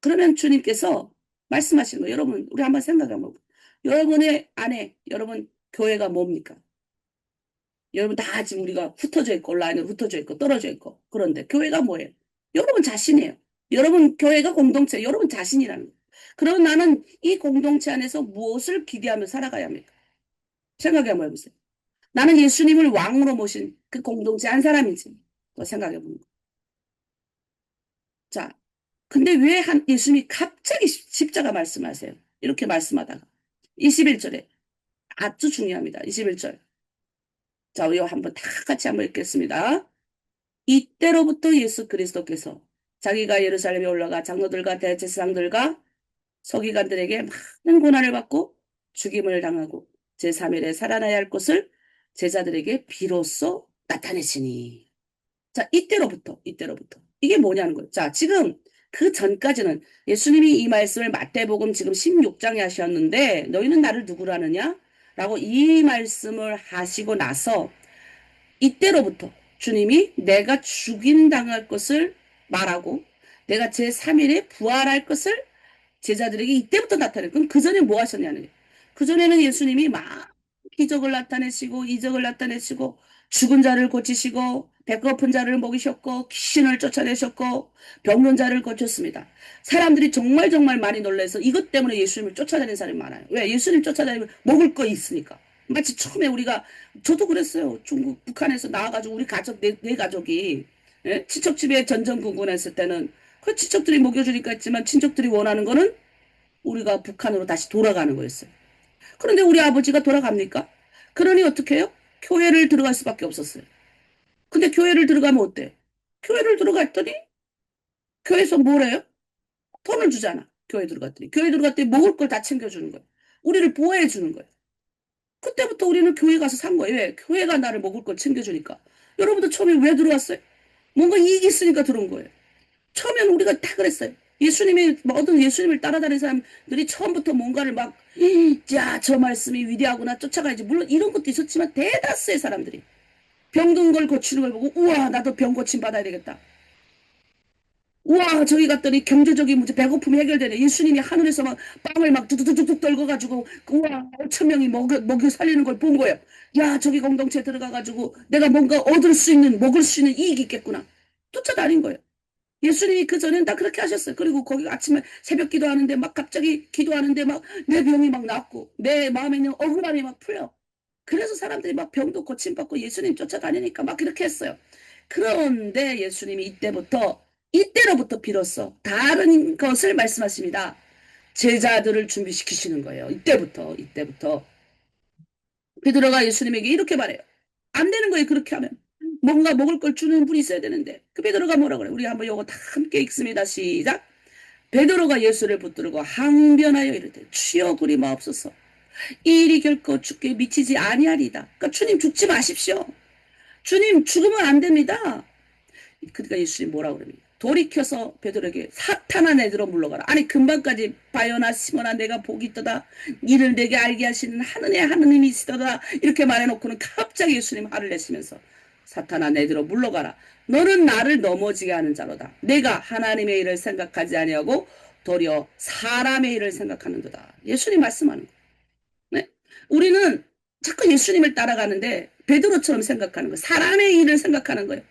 그러면 주님께서 말씀하시는 거예요. 여러분 우리 한번 생각해보면 여러분의 안에 여러분 교회가 뭡니까? 여러분 다 지금 우리가 흩어져 있고 온라인으로 흩어져 있고 떨어져 있고 그런데 교회가 뭐예요? 여러분 자신이에요. 여러분 교회가 공동체 여러분 자신이라는 거예요. 그럼 나는 이 공동체 안에서 무엇을 기대하며 살아가야 합니까? 생각해 한번 해보세요. 나는 예수님을 왕으로 모신 그 공동체 한 사람인지 생각해 보는 거예요. 자, 근데 왜 예수님이 갑자기 십자가 말씀하세요? 이렇게 말씀하다가 21절에 아주 중요합니다. 21절. 자, 우리 한번 다 같이 한번 읽겠습니다. 이때로부터 예수 그리스도께서 자기가 예루살렘에 올라가 장로들과 대제사장들과 서기관들에게 많은 고난을 받고 죽임을 당하고 제3일에 살아나야 할 것을 제자들에게 비로소 나타내시니. 자, 이때로부터. 이게 뭐냐는 거예요. 자, 지금 그 전까지는 예수님이 이 말씀을 마태복음 지금 16장에 하셨는데 너희는 나를 누구로 하느냐? 라고 이 말씀을 하시고 나서 이때로부터 주님이 내가 죽임당할 것을 말하고 내가 제3일에 부활할 것을 제자들에게 이때부터 나타내요. 그럼 그 전에 뭐 하셨냐는 거예요. 그 전에는 예수님이 막 기적을 나타내시고 이적을 나타내시고 죽은 자를 고치시고 배고픈 자를 먹이셨고 귀신을 쫓아내셨고 병든 자를 고쳤습니다. 사람들이 정말 정말 많이 놀라서 이것 때문에 예수님을 쫓아다니는 사람이 많아요. 왜? 예수님 쫓아다니면 먹을 거 있으니까. 마치 처음에 우리가 저도 그랬어요. 중국 북한에서 나와가지고 우리 가족 내 가족이 예? 친척집에 전전긍긍했을 때는 그 친척들이 먹여주니까 했지만 친척들이 원하는 거는 우리가 북한으로 다시 돌아가는 거였어요. 그런데 우리 아버지가 돌아갑니까? 그러니 어떻게 해요? 교회를 들어갈 수밖에 없었어요. 근데 교회를 들어가면 어때? 교회를 들어갔더니 교회에서 뭐래요? 돈을 주잖아. 교회 들어갔더니. 교회 들어갔더니 먹을 걸 다 챙겨주는 거예요. 우리를 보호해 주는 거예요. 그때부터 우리는 교회 가서 산 거예요. 왜? 교회가 나를 먹을 걸 챙겨주니까. 여러분들 처음에 왜 들어왔어요? 뭔가 이익이 있으니까 들어온 거예요. 처음에는 우리가 다 그랬어요. 예수님이 모든 예수님을 따라다니는 사람들이 처음부터 뭔가를 막, 야, 저 말씀이 위대하구나 쫓아가야지. 물론 이런 것도 있었지만 대다수의 사람들이 병든 걸 고치는 걸 보고 우와 나도 병 고침 받아야 되겠다. 우와 저기 갔더니 경제적인 문제 배고픔이 해결되네. 예수님이 하늘에서 막 빵을 막 뚝뚝뚝뚝 떨궈가지고 우와 5천 명이 먹여 살리는 걸 본 거예요. 야 저기 공동체 들어가가지고 내가 뭔가 얻을 수 있는 먹을 수 있는 이익이 있겠구나. 쫓아다닌 거예요. 예수님이 그 전엔 다 그렇게 하셨어요. 그리고 거기 아침에 새벽 기도하는데 막 갑자기 기도하는데 막 내 병이 막 낫고 내 마음에 있는 억울함이 막 풀려. 그래서 사람들이 막 병도 고침받고 예수님 쫓아다니니까 막 그렇게 했어요. 그런데 예수님이 이때로부터 비로소 다른 것을 말씀하십니다. 제자들을 준비시키시는 거예요. 이때부터. 베드로가 예수님에게 이렇게 말해요. 안 되는 거예요. 그렇게 하면. 뭔가 먹을 걸 주는 분이 있어야 되는데. 그 베드로가 뭐라 그래? 우리 한번 이거 다 함께 읽습니다. 시작. 베드로가 예수를 붙들고 항변하여 이르되 주여 그리 마옵소서. 이 일이 결코 죽게 미치지 아니하리다. 그러니까 주님 죽지 마십시오. 주님 죽으면 안 됩니다. 그러니까 예수님 뭐라 그럽니까? 돌이켜서 베드로에게 사탄아 내들어 물러가라. 아니 금방까지 바요나 시몬아 내가 복이 있도다. 이를 내게 알게 하시는 하느님이 있으도다. 이렇게 말해놓고는 갑자기 예수님 화를 내시면서 사탄아 내들어 물러가라. 너는 나를 넘어지게 하는 자로다. 내가 하나님의 일을 생각하지 아니하고 도리어 사람의 일을 생각하는도다. 예수님 말씀하는 거예요. 네? 우리는 자꾸 예수님을 따라가는데 베드로처럼 생각하는 거예요. 사람의 일을 생각하는 거예요.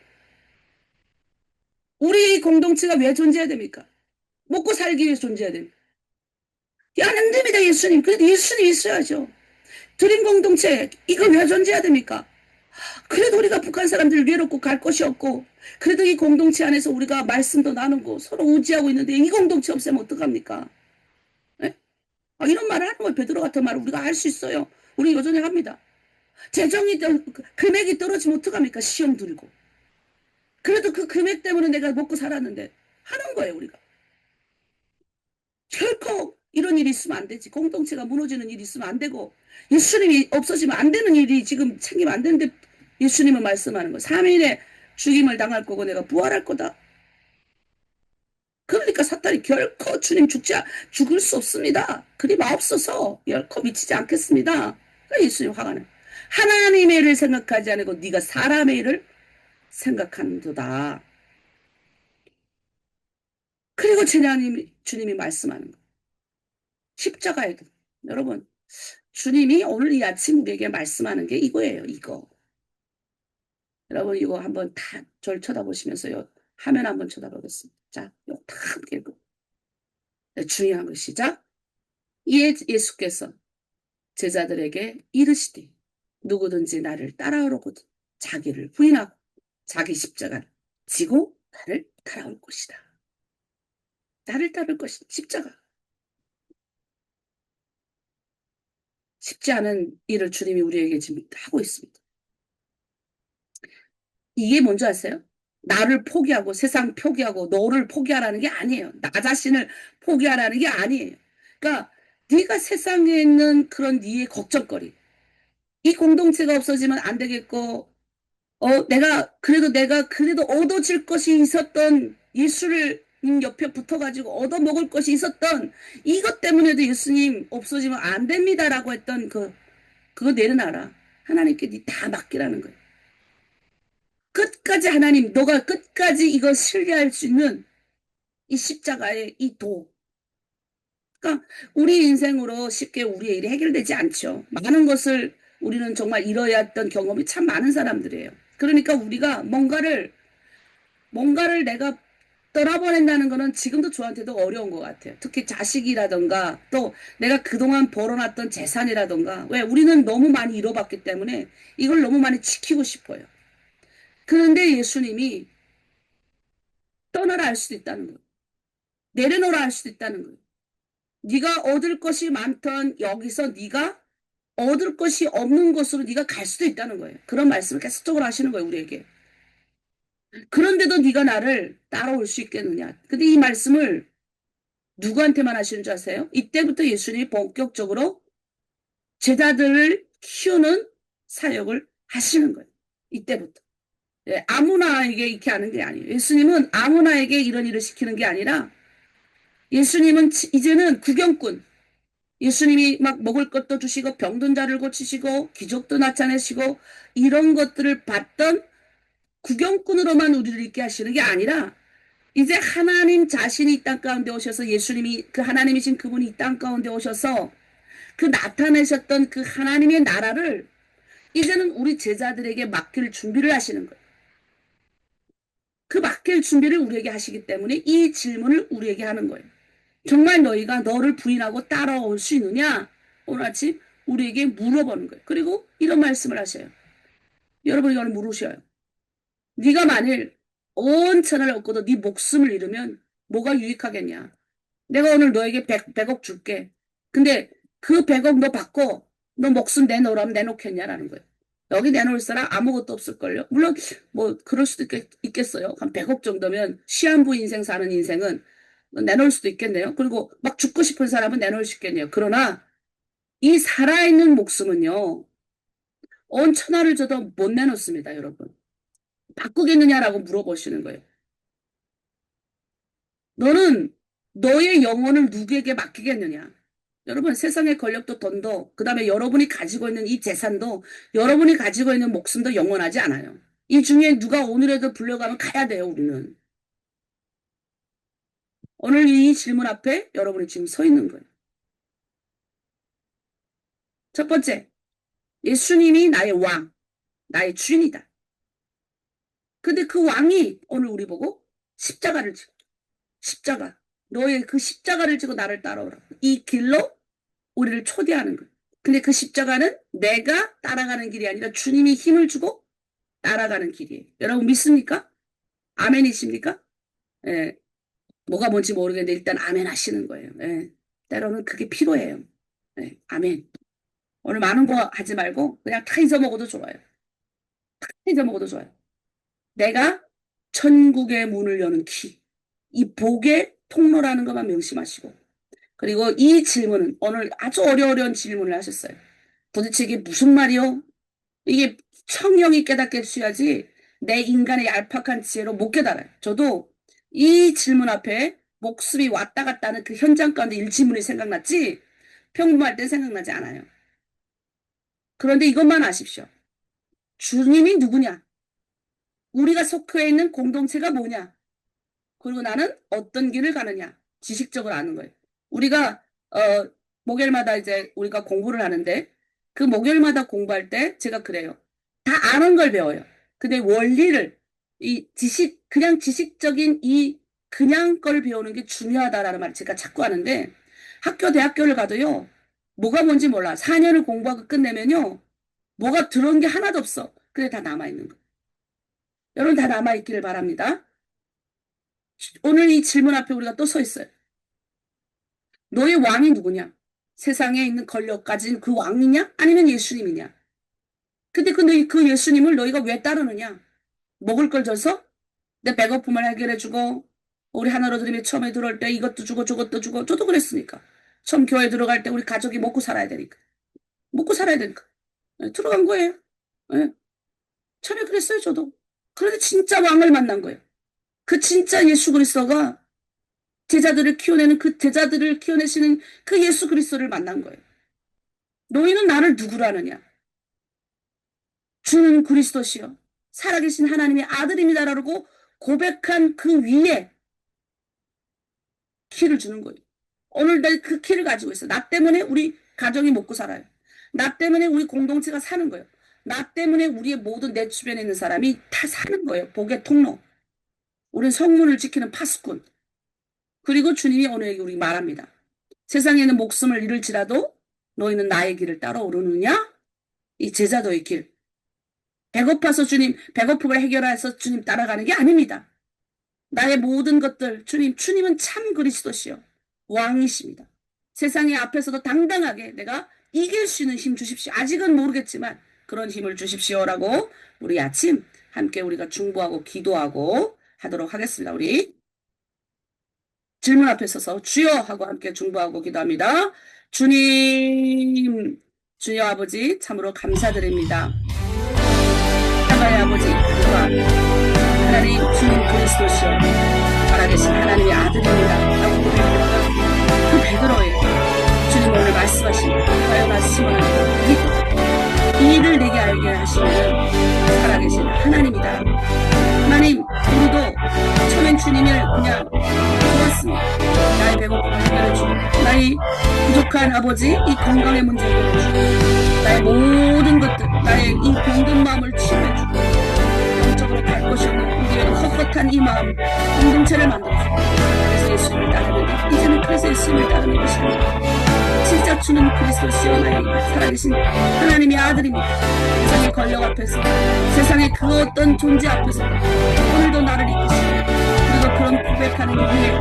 우리 공동체가 왜 존재해야 됩니까? 먹고 살기 위해서 존재해야 됩니다. 야, 안 됩니다, 예수님. 그래도 예수님 있어야죠. 드림 공동체, 이거 왜 존재해야 됩니까? 그래도 우리가 북한 사람들 외롭고 갈 곳이 없고, 그래도 이 공동체 안에서 우리가 말씀도 나누고 서로 우지하고 있는데 이 공동체 없애면 어떡합니까? 네? 이런 말을 하는 거예요. 베드로 같은 말을 우리가 할 수 있어요. 우리 여전히 합니다. 재정이, 금액이 떨어지면 어떡합니까? 시험 들고. 그래도 그 금액 때문에 내가 먹고 살았는데 하는 거예요, 우리가. 결코 이런 일이 있으면 안 되지. 공동체가 무너지는 일이 있으면 안 되고 예수님이 없어지면 안 되는 일이 지금 생기면 안 되는데 예수님은 말씀하는 거예요. 3일에 죽임을 당할 거고 내가 부활할 거다. 그러니까 사탄이 결코 주님 죽을 수 없습니다. 그리 마옵소서. 결코 미치지 않겠습니다. 그러니까 예수님 화가 나요. 하나님의 일을 생각하지 않고 네가 사람의 일을 생각하는도다. 그리고 주님이 말씀하는 거. 십자가에도. 여러분, 주님이 오늘 이 아침 우리에게 말씀하는 게 이거예요, 이거. 여러분, 이거 한번 다 절 쳐다보시면서요. 화면 한번 쳐다보겠습니다. 자, 이거 다 함께 읽고. 네, 중요한 거 시작. 예수께서 제자들에게 이르시되 누구든지 나를 따라오려거든 자기를 부인하고 자기 십자가를 지고 나를 따라올 것이다. 나를 따를 것이 십자가. 쉽지 않은 일을 주님이 우리에게 지금 하고 있습니다. 이게 뭔지 아세요? 나를 포기하고 세상 포기하고 너를 포기하라는 게 아니에요. 나 자신을 포기하라는 게 아니에요. 그러니까 네가 세상에 있는 그런 네의 걱정거리, 이 공동체가 없어지면 안 되겠고, 내가 그래도 얻어질 것이 있었던 예수를 옆에 붙어가지고 얻어먹을 것이 있었던 이것 때문에도 예수님 없어지면 안 됩니다라고 했던 그거 내려놔라. 하나님께 네 다 맡기라는 거예요. 끝까지 하나님, 너가 끝까지 이거 신뢰할 수 있는 이 십자가의 이 도. 그러니까 우리 인생으로 쉽게 우리의 일이 해결되지 않죠. 많은 것을 우리는 정말 잃어야 했던 경험이 참 많은 사람들이에요. 그러니까 우리가 뭔가를 내가 떠나보낸다는 거는 지금도 저한테도 어려운 것 같아요. 특히 자식이라던가 또 내가 그동안 벌어놨던 재산이라던가. 왜? 우리는 너무 많이 잃어봤기 때문에 이걸 너무 많이 지키고 싶어요. 그런데 예수님이 떠나라 할 수도 있다는 거예요. 내려놓으라 할 수도 있다는 거예요. 네가 얻을 것이 많던 여기서 네가 얻을 것이 없는 곳으로 네가 갈 수도 있다는 거예요. 그런 말씀을 계속적으로 하시는 거예요, 우리에게. 그런데도 네가 나를 따라올 수 있겠느냐. 근데 이 말씀을 누구한테만 하시는 줄 아세요? 이때부터 예수님이 본격적으로 제자들을 키우는 사역을 하시는 거예요. 이때부터. 예, 아무나에게 이렇게 하는 게 아니에요. 예수님은 아무나에게 이런 일을 시키는 게 아니라 예수님은 이제는 구경꾼. 예수님이 막 먹을 것도 주시고 병든 자를 고치시고 기적도 나타내시고 이런 것들을 봤던 구경꾼으로만 우리를 있게 하시는 게 아니라 이제 하나님 자신이 이 땅 가운데 오셔서 예수님이 그 하나님이신 그분이 이 땅 가운데 오셔서 그 나타내셨던 그 하나님의 나라를 이제는 우리 제자들에게 맡길 준비를 하시는 거예요. 그 맡길 준비를 우리에게 하시기 때문에 이 질문을 우리에게 하는 거예요. 정말 너희가 너를 부인하고 따라올 수 있느냐? 오늘 아침 우리에게 물어보는 거예요. 그리고 이런 말씀을 하셔요. 여러분 이걸 물으셔요. 네가 만일 온 천하를 얻고도 네 목숨을 잃으면 뭐가 유익하겠냐? 내가 오늘 너에게 100억 줄게. 근데 그 100억 너 받고 너 목숨 내놓으라면 내놓겠냐라는 거예요. 여기 내놓을 사람 아무것도 없을걸요. 물론 뭐 그럴 수도 있겠어요. 한 100억 정도면 시한부 인생 사는 인생은 내놓을 수도 있겠네요. 그리고 막 죽고 싶은 사람은 내놓을 수 있겠네요. 그러나 이 살아있는 목숨은요. 온 천하를 줘도 못 내놓습니다. 여러분. 바꾸겠느냐라고 물어보시는 거예요. 너는 너의 영혼을 누구에게 맡기겠느냐? 여러분 세상의 권력도 돈도 그다음에 여러분이 가지고 있는 이 재산도 여러분이 가지고 있는 목숨도 영원하지 않아요. 이 중에 누가 오늘에도 불려가면 가야 돼요. 우리는. 오늘 이 질문 앞에 여러분이 지금 서 있는 거예요. 첫 번째, 예수님이 나의 왕, 나의 주인이다. 근데 그 왕이 오늘 우리 보고 십자가를 지고 십자가, 너의 그 십자가를 지고 나를 따라오라. 이 길로 우리를 초대하는 거예요. 근데 그 십자가는 내가 따라가는 길이 아니라 주님이 힘을 주고 따라가는 길이에요. 여러분 믿습니까? 아멘이십니까? 예, 뭐가 뭔지 모르겠는데 일단 아멘 하시는 거예요. 예, 때로는 그게 필요해요. 예, 아멘. 오늘 많은 거 하지 말고 그냥 다 잊어먹어도 좋아요. 다 잊어먹어도 좋아요. 내가 천국의 문을 여는 키, 이 복의 통로라는 것만 명심하시고 그리고 이 질문은 오늘 아주 어려운 질문을 하셨어요. 도대체 이게 무슨 말이요? 이게 청령이 깨닫게 해주셔야지 내 인간의 얄팍한 지혜로 못 깨달아요. 저도 이 질문 앞에 목숨이 왔다 갔다 하는 그 현장 가운데 일지문이 생각났지 평범할 때 생각나지 않아요. 그런데 이것만 아십시오. 주님이 누구냐? 우리가 속해 있는 공동체가 뭐냐? 그리고 나는 어떤 길을 가느냐? 지식적으로 아는 거예요. 우리가 목요일마다 이제 우리가 공부를 하는데 그 목요일마다 공부할 때 제가 그래요. 다 아는 걸 배워요. 근데 원리를 이 그냥 지식적인 이 그냥 걸 배우는 게 중요하다라는 말을 제가 자꾸 하는데 학교 대학교를 가도요. 뭐가 뭔지 몰라. 4년을 공부하고 끝내면요. 뭐가 들어온 게 하나도 없어. 그게 다 남아있는 거. 여러분 다 남아있기를 바랍니다. 오늘 이 질문 앞에 우리가 또 서 있어요. 너의 왕이 누구냐? 세상에 있는 권력 가진 그 왕이냐? 아니면 예수님이냐? 근데 그 예수님을 너희가 왜 따르느냐? 먹을 걸 줘서 내 배고픔을 해결해주고 우리 하나로 드림이 처음에 들어올 때 이것도 주고 저것도 주고 저도 그랬으니까 처음 교회 들어갈 때 우리 가족이 먹고 살아야 되니까. 먹고 살아야 되니까. 예, 들어간 거예요. 예. 처음에 그랬어요, 저도. 그런데 진짜 왕을 만난 거예요. 그 진짜 예수 그리스도가 제자들을 키워내는 그 제자들을 키워내시는 그 예수 그리스도를 만난 거예요. 너희는 나를 누구라 하느냐? 주는 그리스도시요 살아계신 하나님의 아들입니다라고 고백한 그 위에 키를 주는 거예요. 오늘 날 그 키를 가지고 있어. 나 때문에 우리 가정이 먹고 살아요. 나 때문에 우리 공동체가 사는 거예요. 나 때문에 우리의 모든 내 주변에 있는 사람이 다 사는 거예요. 복의 통로. 우리는 성문을 지키는 파수꾼. 그리고 주님이 오늘에게 우리 말합니다. 세상에는 목숨을 잃을지라도 너희는 나의 길을 따라 오르느냐? 이 제자도의 길. 배고파서 주님, 배고픔을 해결해서 주님 따라가는 게 아닙니다. 나의 모든 것들, 주님은 참 그리스도시요 왕이십니다. 세상의 앞에서도 당당하게 내가 이길 수 있는 힘 주십시오. 아직은 모르겠지만 그런 힘을 주십시오라고 우리 아침 함께 우리가 중보하고 기도하고 하도록 하겠습니다. 우리 질문 앞에 서서 주여 하고 함께 중보하고 기도합니다. 주님, 주여 아버지 참으로 감사드립니다. 하나의 아버지 하나님 주님 그리스도시여 살아계신 하나님의 아들입니다 라고 고백했던 그 베드로의 주님 오늘 말씀하신 과연한 시몬아 이 일을 내게 알게 하시는 살아계신 하나님이다. 하나님 우리도 처음엔 주님을 그냥 좋았습니다. 나의 배고픔을 해결해주고 나의 부족한 아버지 이 건강의 문제를 해결해주고 나의 모든 것들 나의 이 병든 마음을 치유해주고 영적으로 갈 것이 없는 우리의 헛헛한 이 마음 공동체를 만들어주고 그래서 예수님을 따르는데 이제는 그래서 예수님을 따르는 것이 아니라 진짜 주는 그리스도시여 나의 살아계신 하나님의 아들입니다. 세상의 권력 앞에서 세상의 그 어떤 존재 앞에서 오늘도 나를 이끄시고 그리고 그런 고백하는 이후에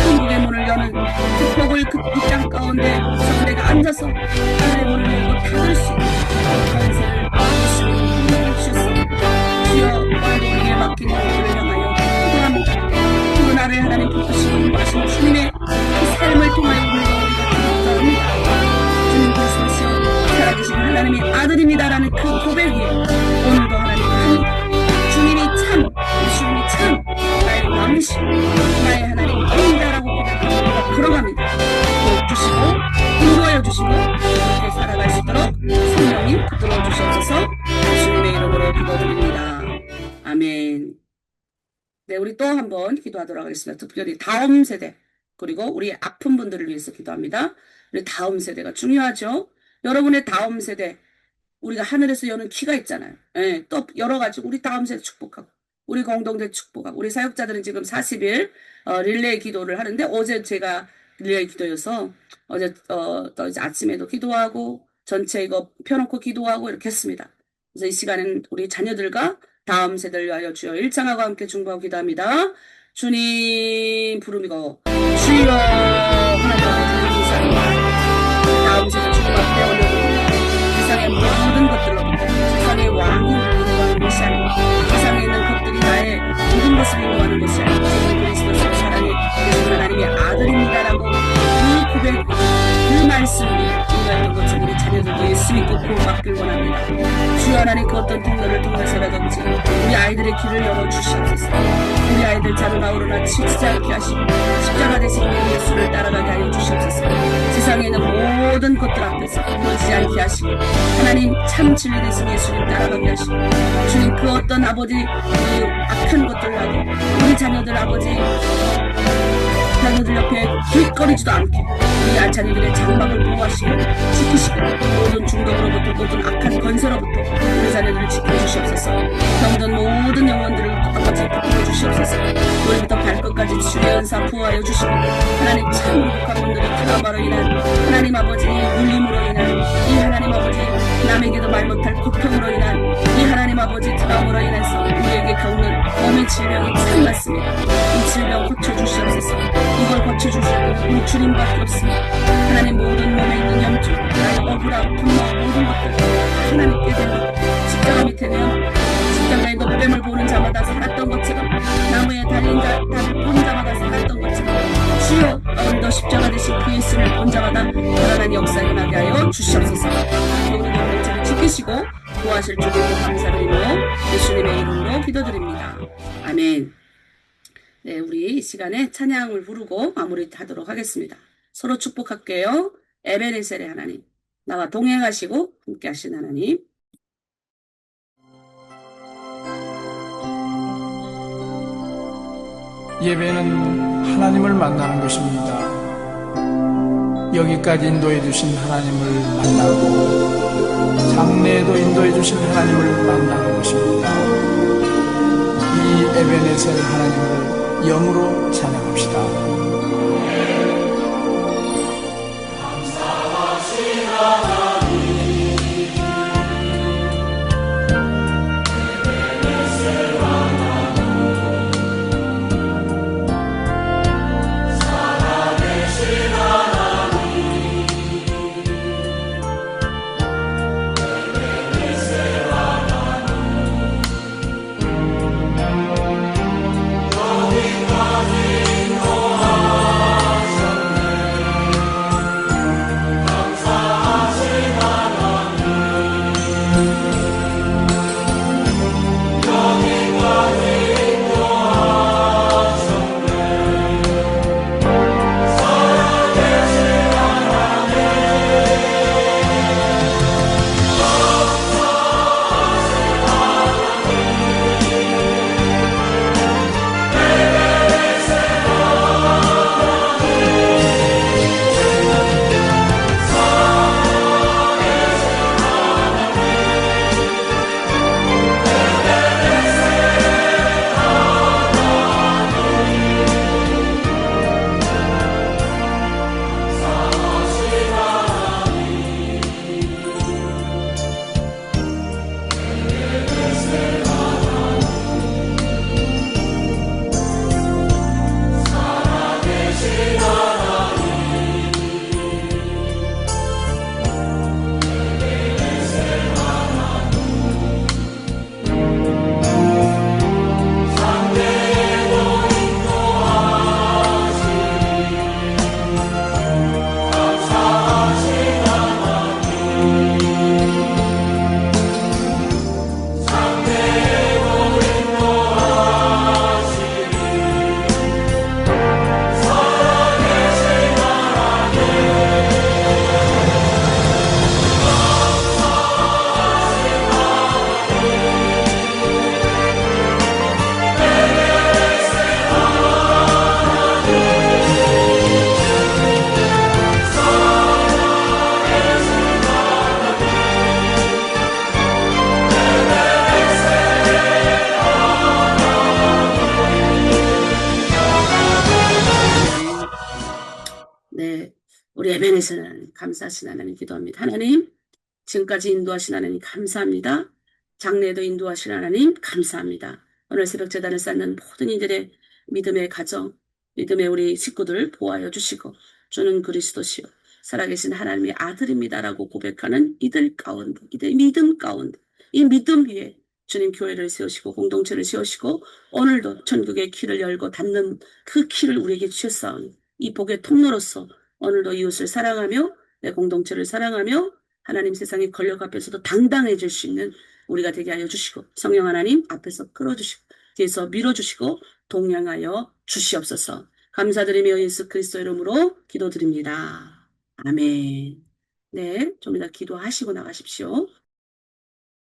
천국의 문을 여는 그 복을 그 땅 가운데 내가 앉아서 하늘의 문을 열고 닫을 수 있는 권세를 주시고 주셨습니다. 주여 오늘도 우리에게 맡긴 일을 향하여 기도합니다. 그리고 나를 하나님 붙드시고 인도하시는 주님의 그 삶을 통하여 우리가 기도합니다. 주님 그리스도시여 살아계신 하나님의 아들입니다라는 그 고백 위에 오늘도 하나님 합니다. 주님이 참 예수님이 참 나의 왕이시고 나의 하나님입니다라고 고백합니다. 걸어갑니다. 주시고 인도하여 주시고 그렇게 살아갈 수 있도록 성령님 붙들어 주시옵소서. 주님의 이름으로 기도드립니다. 아멘. 네, 우리 또 한번 기도하도록 하겠습니다. 특별히 다음 세대 그리고 우리 아픈 분들을 위해서 기도합니다. 우리 다음 세대가 중요하죠. 여러분의 다음 세대 우리가 하늘에서 여는 키가 있잖아요. 예, 또 여러 가지 우리 다음 세대 축복하고 우리 공동체 축복하고 우리 사역자들은 지금 40일 릴레이 기도를 하는데 어제 제가 릴레이 기도여서 어제 또 이제 아침에도 기도하고 전체 이거 펴놓고 기도하고 이렇게 했습니다. 그래서 이 시간은 우리 자녀들과 다음 세대를 위하여 주여 일창하고 함께 중보하고 기도합니다. 주님 부름이고 주여 하나님 아버지 감사합니다. 다음 세대 주님 앞에 올려드립니다. 세상의 모든 것들로부터 세상의 왕이 인도하는 것이 아니고 세상에 있는 것들이 나의 모든 것을 인도하는 것이 아니고 주님 그리스도의 사랑이 예수 하나님의 아들입니다라고 그 고백 그 말씀이 인도했던 것처럼 우리 자녀들도 예수 믿고 구원받길 원합니다. 주여 하나님 그 어떤 통로를 통해서라든지 우리 아이들의 길을 열어주시옵소서. 우리 아이들 자루나 오르나 치지 않게 하시고 십자가 대신 예수를 따라가게 하여 주시옵소서. 세상에 있는 모든 것들 앞에서 무너지지 않게 하시고 하나님 참 진리 대신 예수님 따라가게 하시고 주님 그 어떤 아버지 그 악한 것들라도 우리 자녀들 아버지 자녀들 옆에 길거리지도 않게 우리 자녀들의 장막을 보호하시고 지키시고 모든 중독으로부터 모든 악한 건설로부터 우리 자녀들을 지켜주시옵소서. 병든 모든 영혼들을 아버지 붙들어주시옵소서. 머리부터 발끝까지 주의 은사 부어하여 주시고 하나님 참 우국한 분들이 트라우마로 인한 하나님 아버지 울림으로 인한 이 하나님 아버지 남에게도 말 못할 고통으로 인한 이 하나님 아버지 트라우마로 인해서 우리에게 겪는 몸의 질병이 참 많습니다. 이 질병 고쳐주시옵소서. 이걸 고쳐주시고 우리 주님밖에 없습니다. 하나님 모든 몸에 있는 염증 나의 억울함 분노 모든 것들 하나님께 드립니다. 십자가 밑에는 십자가에 높뱀을 보는 자마다 살았던 것처럼 나무에 달린 자 보는 자마다 살았던 것처럼 주여 오늘도 십자가 대신 그 예수를 본자마다 변화된 역사 일어나게 하여 주시옵소서. 우리 공동체를 지키시고 도와실 주님께 감사드리며 예수님의 이름으로 기도드립니다. 아멘. 네, 우리 이 시간에 찬양을 부르고 마무리하도록 하겠습니다. 서로 축복할게요. 에베네셀의 하나님, 나와 동행하시고 함께하신 하나님. 예배는 하나님을 만나는 것입니다. 여기까지 인도해 주신 하나님을 만나고 장래에도 인도해 주신 하나님을 만나는 것입니다. 이 에베네셀 하나님을 영으로 찬양합시다. 네, 우리 에베네셀 하나님, 감사하신 하나님 기도합니다. 하나님, 지금까지 인도하신 하나님 감사합니다. 장래에도 인도하신 하나님 감사합니다. 오늘 새벽 제단을 쌓는 모든 이들의 믿음의 가정, 믿음의 우리 식구들 보호하여 주시고, 주는 그리스도시요 살아계신 하나님의 아들입니다라고 고백하는 이들 가운데, 이들 믿음 가운데, 이 믿음 위에 주님 교회를 세우시고 공동체를 세우시고 오늘도 천국의 길을 열고 닫는 그 길을 우리에게 주셨사오니 이 복의 통로로서 오늘도 이웃을 사랑하며 내 공동체를 사랑하며 하나님 세상의 권력 앞에서도 당당해질 수 있는 우리가 되게 하여 주시고 성령 하나님 앞에서 끌어주시고 뒤에서 밀어주시고 동행하여 주시옵소서. 감사드리며 예수 그리스도 이름으로 기도드립니다. 아멘. 네, 좀 이따 기도하시고 나가십시오.